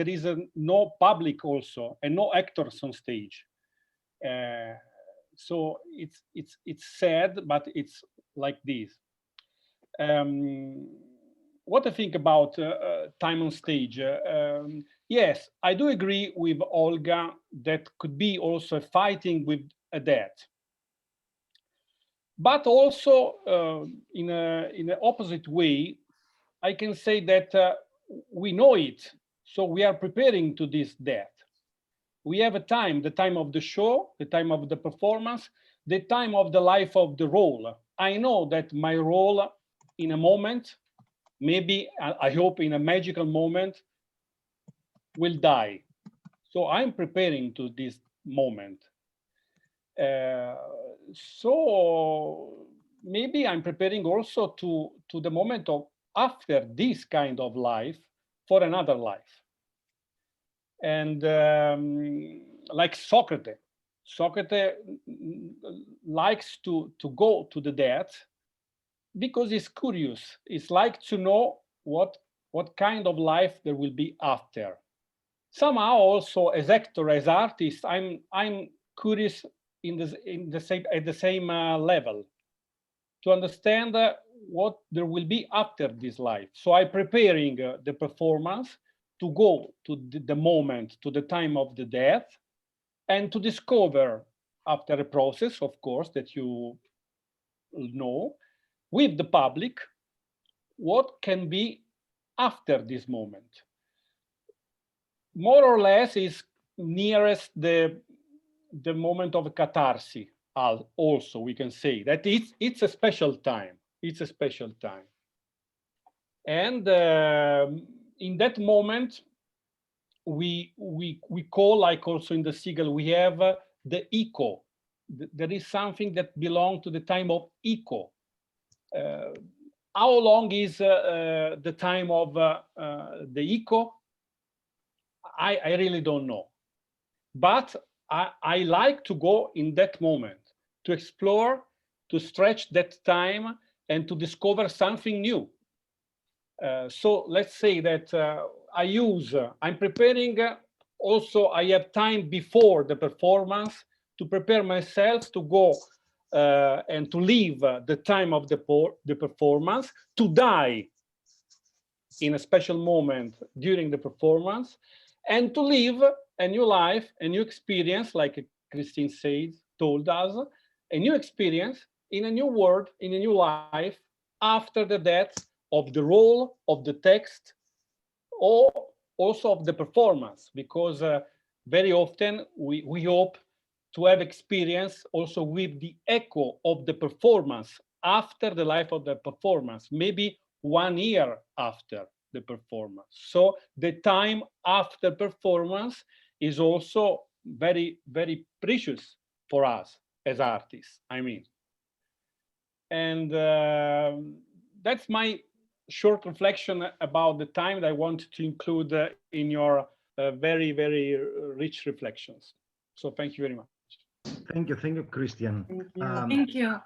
is no public also and no actors on stage. So it's sad, but it's like this. What I think about time on stage? Yes, I do agree with Olga that could be also fighting with a death. But also in an opposite way, I can say that we know it, so we are preparing to this death. We have a time, the time of the show, the time of the performance, the time of the life of the role. I know that my role in a moment, maybe I hope in a magical moment, will die. So I'm preparing to this moment. So maybe I'm preparing also to the moment of after this kind of life for another life. And like Socrates likes to go to the death because he's curious. He's like to know what kind of life there will be after. Somehow also as actor, as artist, I'm curious at the same level to understand what there will be after this life. So I'm preparing the performance to go to the moment, to the time of the death, and to discover after a process, of course, that you know, with the public what can be after this moment. More or less is nearest the moment of catharsis. Also, we can say that it's a special time. It's a special time. And in that moment, we call, like also in the Siegel, we have the echo. There is something that belongs to the time of echo. How long is the time of the echo? I really don't know. But I like to go in that moment, to explore, to stretch that time, and to discover something new. So let's say that I'm preparing, also I have time before the performance to prepare myself to go and to leave the time of the performance, to die in a special moment during the performance, and to live a new life, a new experience, like Christine told us, a new experience in a new world, in a new life, after the death of the role, of the text, or also of the performance, because very often we hope to have experience also with the echo of the performance after the life of the performance, maybe 1 year after the performance. So the time after performance is also very, very precious for us as artists, I mean. And that's my short reflection about the time that I wanted to include in your very, very rich reflections. So thank you very much. Thank you, Christian. Thank you.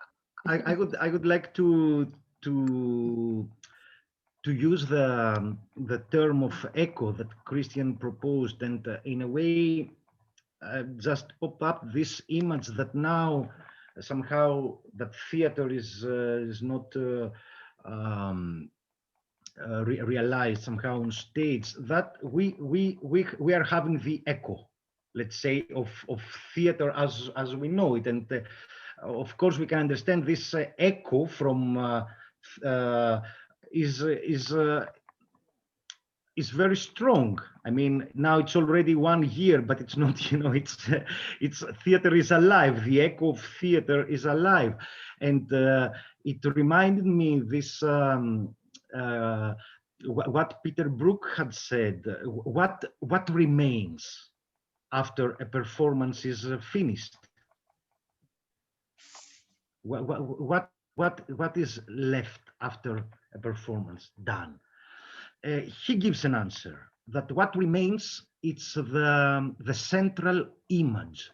I would like to use the term of echo that Christian proposed, and in a way just pop up this image that now somehow that theater is not realized somehow on stage, that we are having the echo, let's say, of theater as we know it. And of course we can understand this echo from is very strong. I mean, now it's already 1 year, but it's not, you know, it's theater is alive. The echo of theater is alive. And it reminded me this what Peter Brook had said, what remains after a performance is finished? What is left after a performance done? He gives an answer that what remains, it's the central image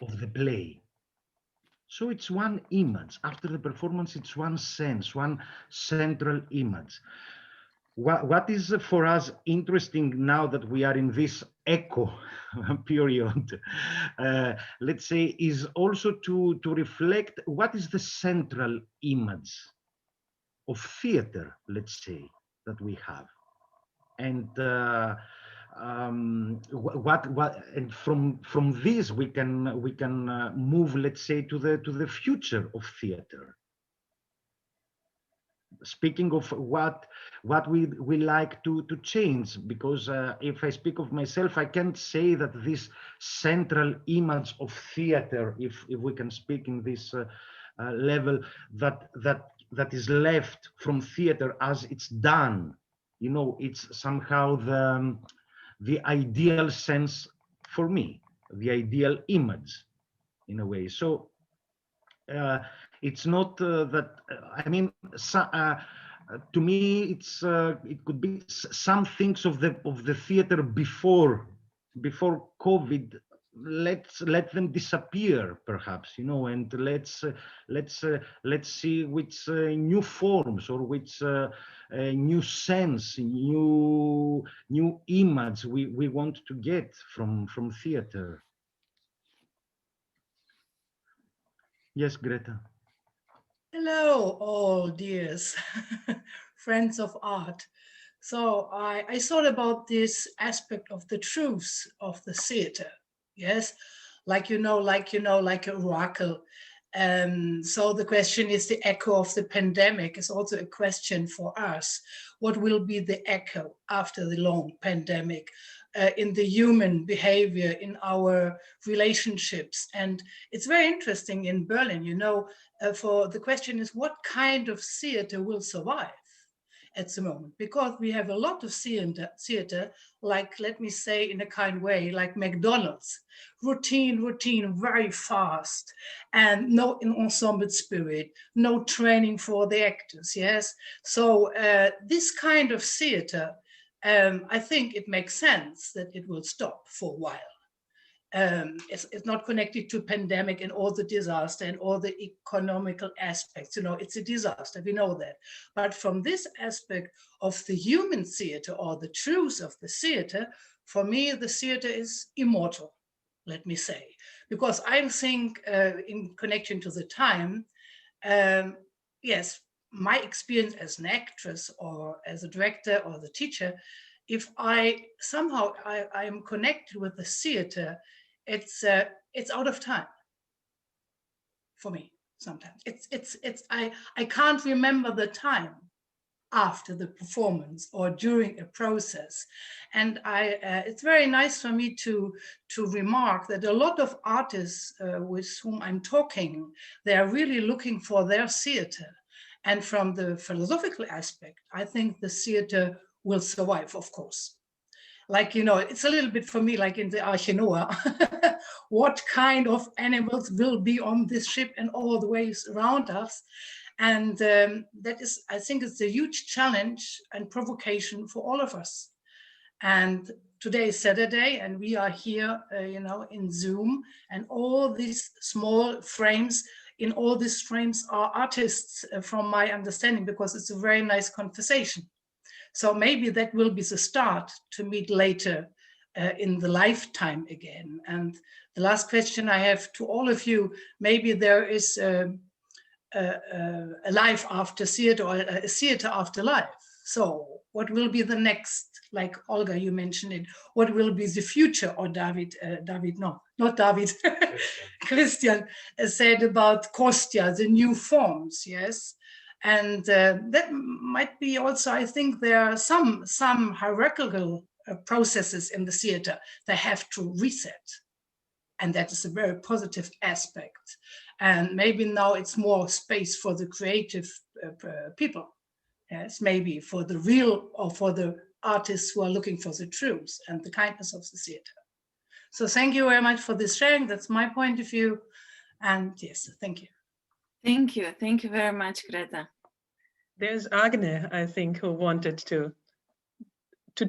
of the play. So it's one image. After the performance, it's one sense, one central image. What is for us interesting now that we are in this echo period, let's say, is also to reflect what is the central image of theater, let's say, that we have, and and from this we can move, let's say, to the future of theater. Speaking of what we like to change, because if I speak of myself, I can't say that this central image of theater, if we can speak in this level, that is left from theater as it's done, you know, it's somehow the ideal sense for me, the ideal image in a way. So it's not that I mean, to me it's it could be some things of the theater before COVID. Let's let them disappear, perhaps, you know, and let's see which new forms or which new sense, new image we want to get from theater. Yes, Greta. Hello, all dears friends of art. So I thought about this aspect of the truth of the theater. Yes, like an oracle. So the question is, the echo of the pandemic is also a question for us. What will be the echo after the long pandemic in the human behavior, in our relationships? And it's very interesting in Berlin, you know, for the question is, what kind of theater will survive at the moment? Because we have a lot of theater, like, let me say in a kind way, like McDonald's, routine, very fast, and no ensemble spirit, no training for the actors, yes? So this kind of theater, I think it makes sense that it will stop for a while. It's not connected to pandemic and all the disaster and all the economical aspects. You know, it's a disaster, we know that. But from this aspect of the human theater or the truth of the theater, for me, the theater is immortal, let me say. Because I think in connection to the time, yes, my experience as an actress or as a director or the teacher, if I somehow I am connected with the theater, it's out of time for me sometimes. I can't remember the time after the performance or during a process. And it's very nice for me to remark that a lot of artists with whom I'm talking, they are really looking for their theater. And from the philosophical aspect, I think the theater will survive, of course. Like, you know, it's a little bit for me like in the Arche Noah. What kind of animals will be on this ship and all the ways around us? And that is, I think it's a huge challenge and provocation for all of us. And today is Saturday and we are here, you know, in Zoom, and all these small frames, in all these frames are artists from my understanding, because it's a very nice conversation. So maybe that will be the start to meet later in the lifetime again. And the last question I have to all of you, maybe there is a life after theater or a theater after life. So what will be the next, like Olga, you mentioned it, what will be the future? Or David, no, not David, Christian said about Kostya, the new forms, yes? And that might be also, I think there are some hierarchical processes in the theater that have to reset. And that is a very positive aspect. And maybe now it's more space for the creative people. Yes, maybe for the real or for the artists who are looking for the truth and the kindness of the theater. So thank you very much for this sharing. That's my point of view. And yes, thank you. Thank you. Thank you very much, Greta. There's Agne, I think, who wanted to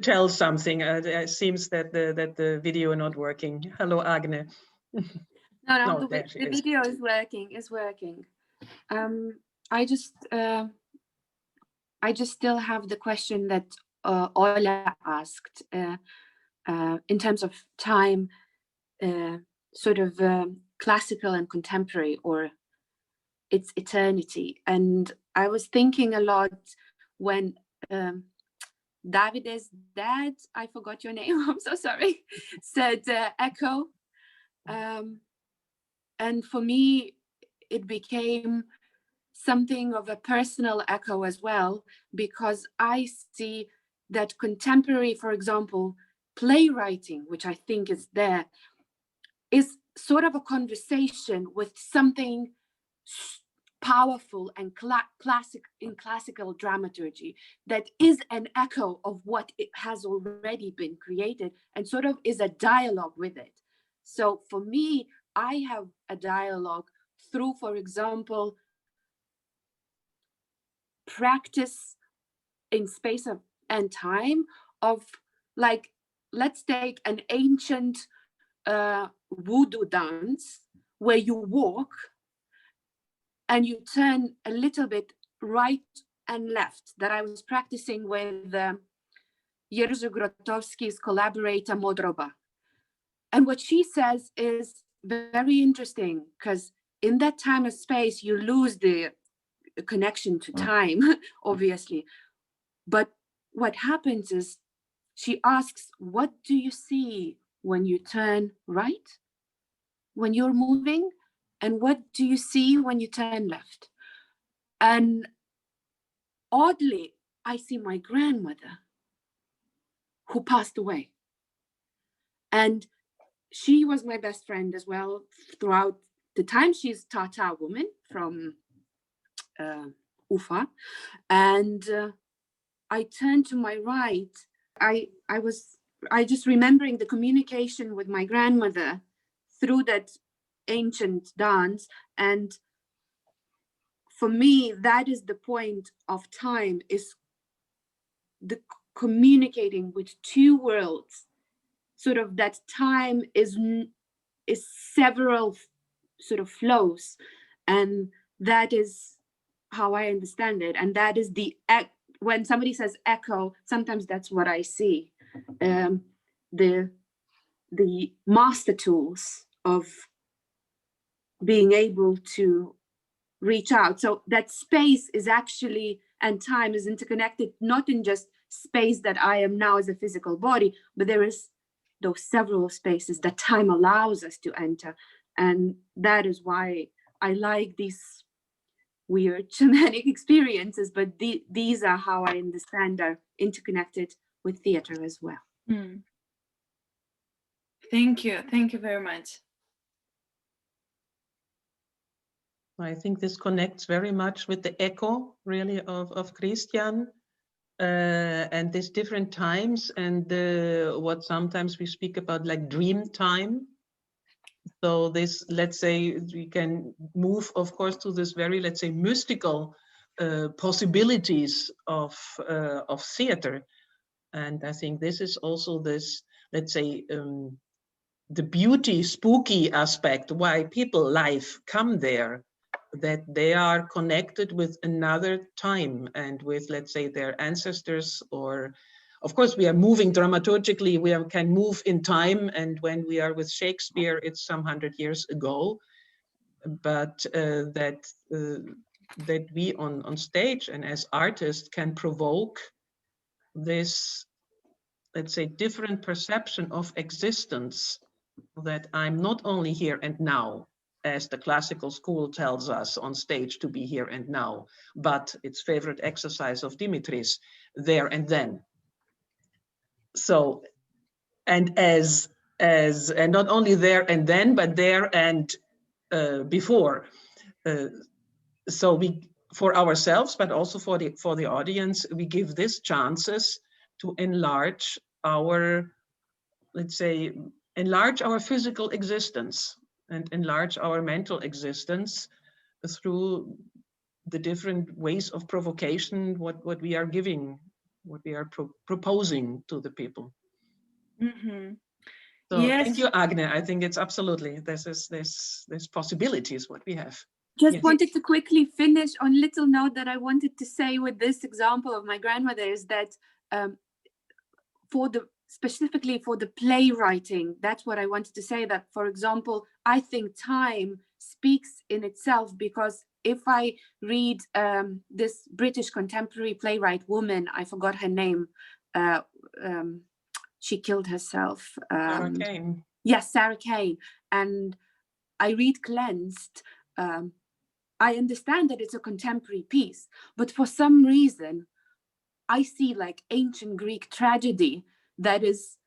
tell something. It seems that the video is not working. Hello, Agne. No, No, the video is working. I just still have the question that Ola asked in terms of time, sort of classical and contemporary, or its eternity. And I was thinking a lot when Davide's dad, I forgot your name, I'm so sorry, said echo. And for me, it became something of a personal echo as well, because I see that contemporary, for example, playwriting, which I think is there, is sort of a conversation with something powerful and classical dramaturgy that is an echo of what it has already been created and sort of is a dialogue with it. So for me, I have a dialogue through, for example, practice in space and time of, like, let's take an ancient voodoo dance where you walk and you turn a little bit right and left, that I was practicing with Jerzy Grotowski's collaborator Modroba. And what she says is very interesting, because in that time of space, you lose the connection to time, obviously. But what happens is she asks, what do you see when you turn right, when you're moving? And what do you see when you turn left? And oddly, I see my grandmother who passed away. And she was my best friend as well throughout the time. She's Tatar woman from Ufa. And I turned to my right. I just remembering the communication with my grandmother through that ancient dance. And for me, that is the point of time, is the communicating with two worlds, sort of that time is several sort of flows, and that is how I understand it. And that is when somebody says echo, sometimes that's what I see, the master tools of being able to reach out. So that space is actually, and time is interconnected, not in just space that I am now as a physical body, but there is those several spaces that time allows us to enter. And that is why I like these weird shamanic experiences, but these are how I understand are interconnected with theater as well. Mm. Thank you very much. I think this connects very much with the echo, really, of Christian, and these different times, and what sometimes we speak about like dream time. So this, let's say, we can move, of course, to this very, let's say, mystical possibilities of theater. And I think this is also this, let's say, the beauty, spooky aspect, why people life come there, that they are connected with another time and with, let's say, their ancestors. Or of course we are moving dramaturgically, can move in time, and when we are with Shakespeare it's some 100 years ago, but that we on stage and as artists can provoke this, let's say, different perception of existence, that I'm not only here and now, as the classical school tells us on stage to be here and now, but its favorite exercise of Dimitris, there and then. So, and and not only there and then, but there and before. So we, for ourselves, but also for the audience, we give these chances to enlarge our, let's say, enlarge our physical existence and enlarge our mental existence through the different ways of provocation, what we are giving, what we are proposing to the people. Mm-hmm. So Yes. thank you, Agne. I think it's absolutely, there's possibilities what we have. Just Yes. wanted to quickly finish on a little note that I wanted to say with this example of my grandmother is that specifically for the playwriting, that's what I wanted to say, that, for example, I think time speaks in itself, because if I read this British contemporary playwright woman, I forgot her name, she killed herself. Sarah Kane. Yes, Sarah Kane. And I read Cleansed. I understand that it's a contemporary piece, but for some reason, I see like ancient Greek tragedy that is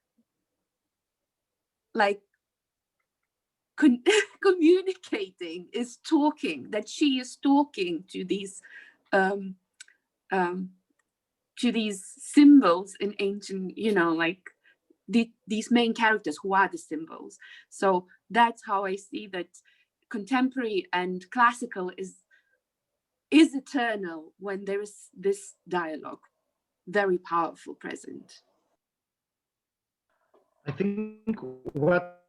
like communicating, is talking, that she is talking to these symbols in ancient, like these main characters who are the symbols. So that's how I see that contemporary and classical is eternal when there is this dialogue, very powerful, present. I think what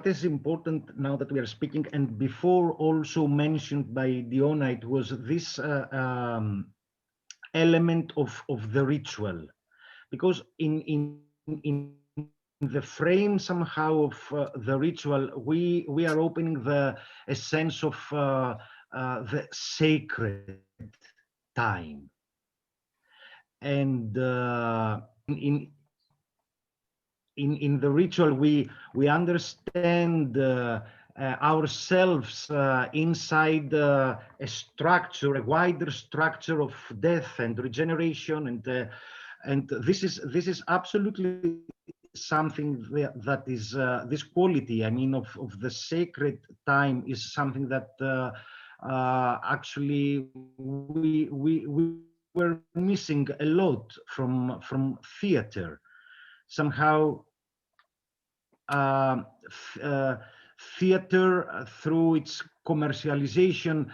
is important now that we are speaking, and before also mentioned by Doina, it was this element of the ritual, because in the frame somehow of the ritual, we are opening a sense of the sacred time, and in the ritual we understand ourselves inside a structure, a wider structure of death and regeneration, and this is absolutely something that is this quality, I mean, of the sacred time is something that actually we were missing a lot from theater. Somehow theater, through its commercialization,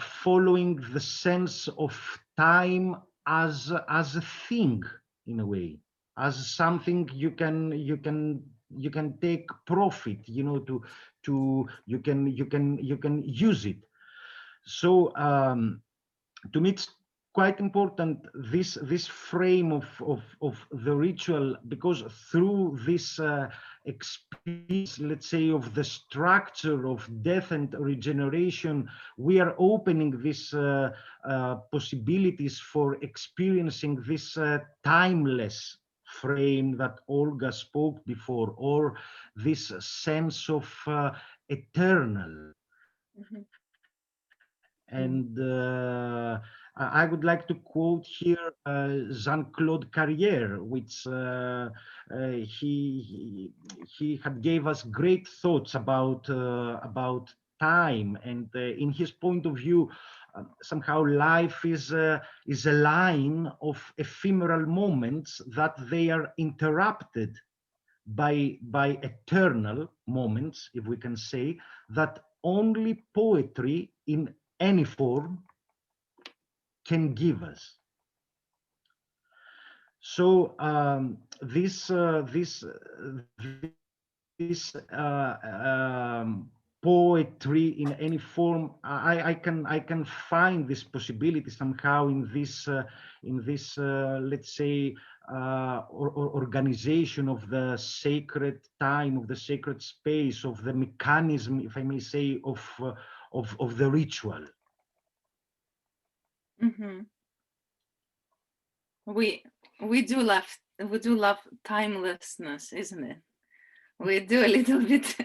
following the sense of time as a thing, in a way, as something you can take profit, you know, you can use it. So to me, it's quite important, this frame of the ritual, because through this experience, let's say, of the structure of death and regeneration, we are opening these possibilities for experiencing this timeless frame that Olga spoke before, or this sense of eternal. Mhm. And I would like to quote here Jean-Claude Carrière, which he had gave us great thoughts about time, and in his point of view, somehow life is a line of ephemeral moments that they are interrupted by eternal moments, if we can say, that only poetry in any form can give us. So this poetry in any form, I can find this possibility somehow in this let's say organization of the sacred time, of the sacred space, of the mechanism, if I may say, of the ritual. Mm-hmm. We do love timelessness, isn't it? We do a little bit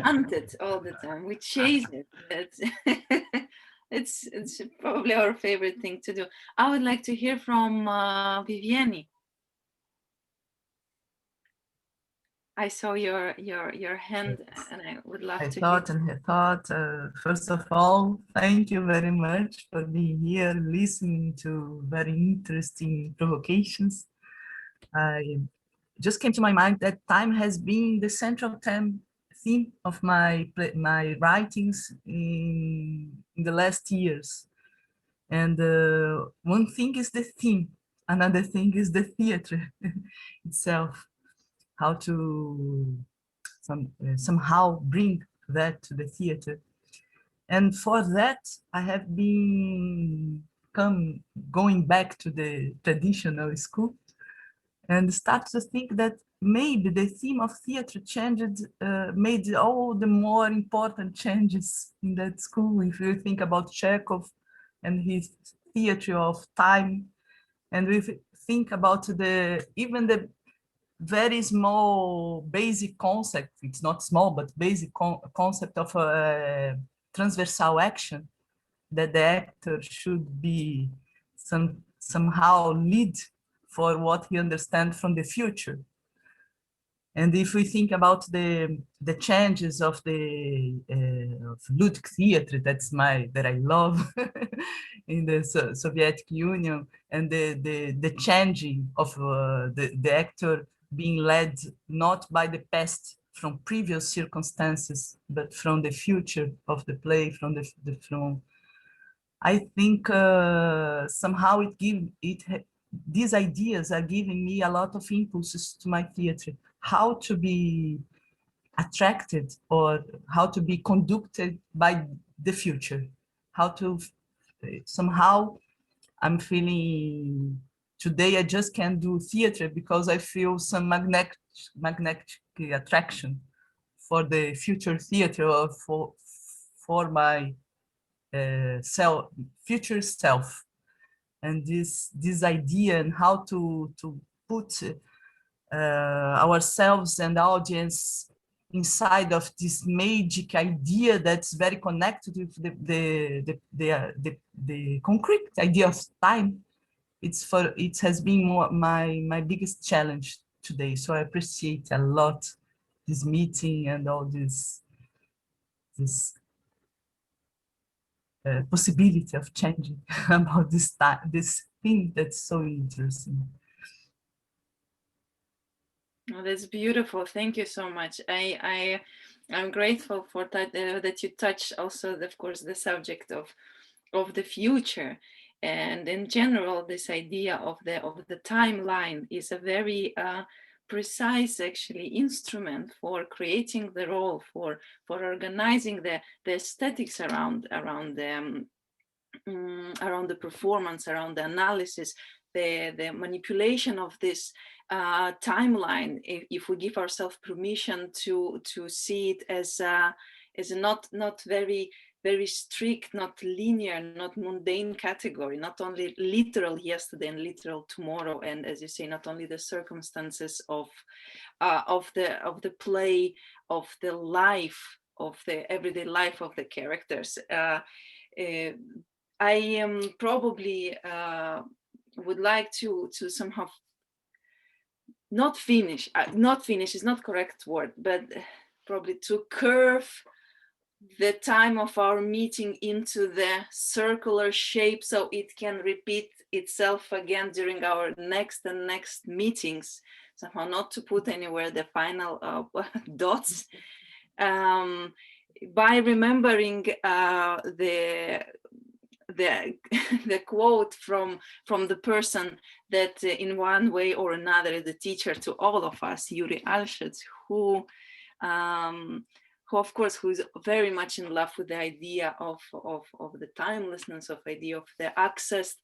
hunt it all the time. We chase it. It's probably our favorite thing to do. I would like to hear from Viviani. I saw your hand, and I would love to hear. First of all, thank you very much for being here, listening to very interesting provocations. I just came to my mind that time has been the central theme of my writings in the last years. And one thing is the theme, another thing is the theater itself. How to somehow bring that to the theater. And for that, I have been going back to the traditional school and start to think that maybe the theme of theater changed, made all the more important changes in that school. If you think about Chekhov and his theater of time, and we think about even the very small basic concept, it's not small, but basic concept of transversal action, that the actor should be somehow lead for what he understands from the future. And if we think about the changes of the of Ludwig theater, that I love in the Soviet Union, and the changing of the actor being led not by the past from previous circumstances, but from the future of the play, from I think somehow these ideas are giving me a lot of impulses to my theater, how to be attracted or how to be conducted by the future, how to somehow I'm feeling today I just can't do theater because I feel some magnetic attraction for the future theater or for my future self, and this idea and how to put ourselves and audience inside of this magic idea that's very connected with the concrete idea of time. It has been my biggest challenge today. So I appreciate a lot this meeting and all this possibility of changing about this thing that's so interesting. Oh, that's beautiful. Thank you so much. I'm grateful for that that you touch also, of course, the subject of the future, and in general, this idea of the timeline is a very precise, actually, instrument for creating the role, for organizing the aesthetics around the performance, around the analysis, the manipulation of this timeline, if we give ourselves permission to see it as not very strict, not linear, not mundane category, not only literal yesterday and literal tomorrow, and as you say, not only the circumstances of the play, of the life, of the everyday life of the characters. I probably would like to somehow not finish is not correct word, but probably to curve the time of our meeting into the circular shape so it can repeat itself again during our next meetings, somehow not to put anywhere the final dots, by remembering the quote from the person that in one way or another is the teacher to all of us, Yuri Alshitz, who of course, who's very much in love with the idea of the timelessness, of idea of the access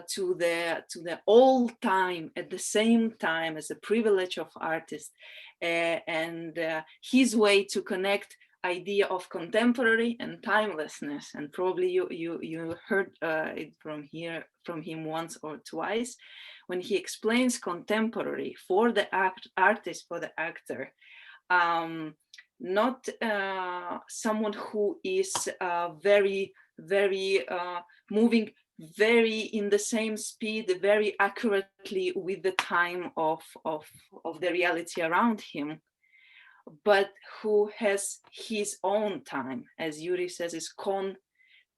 to the all time at the same time as a privilege of artists, and his way to connect idea of contemporary and timelessness. And probably you heard it from him once or twice when he explains contemporary for the artist, for the actor, not someone who is very moving very in the same speed, very accurately with the time of the reality around him, but who has his own time, as Yuri says, is con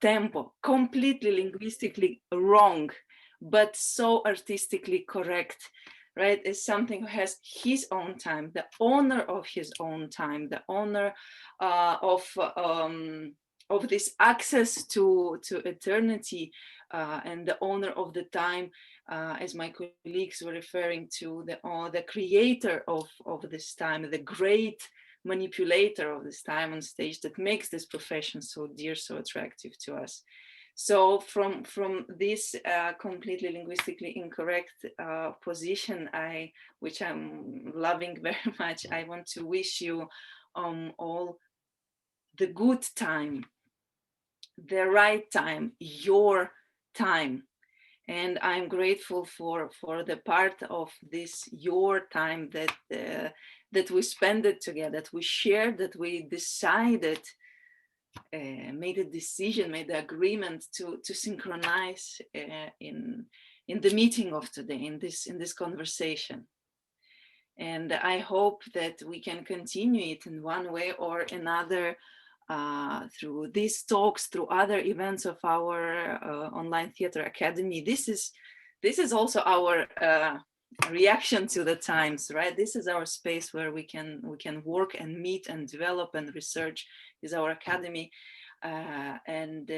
tempo, completely linguistically wrong, but so artistically correct, right? Is something who has his own time, the owner of his own time, the owner of this access to eternity, and the owner of the time, as my colleagues were referring to, the creator of this time, the great manipulator of this time on stage that makes this profession so dear, so attractive to us. So from this completely linguistically incorrect position, which I'm loving very much, I want to wish you all the good time, the right time, your time. And I'm grateful for the part of this your time that we spend it together, that we shared, that we decided, made a decision, made the agreement to synchronize in the meeting of today, in this conversation. And I hope that we can continue it in one way or another, through these talks, through other events of our online theater academy. This is also our reaction to the times, right? This is our space where we can work and meet and develop and research. Is our academy, and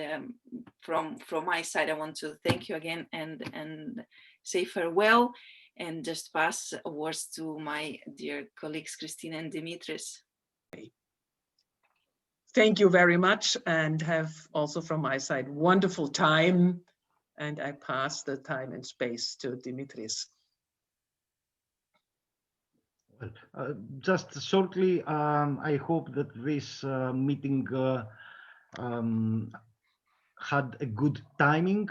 from my side, I want to thank you again and say farewell, and just pass words to my dear colleagues Christina and Dimitris. Thank you very much, and have also from my side wonderful time. And I pass the time and space to Dimitris. Well, just shortly, I hope that this meeting had a good timing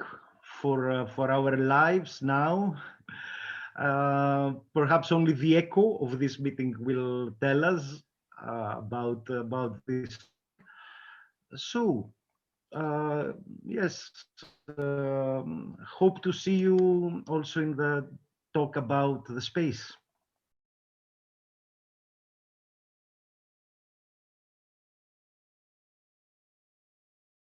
for our lives now. Perhaps only the echo of this meeting will tell us about this. So yes, hope to see you also in the talk about the space.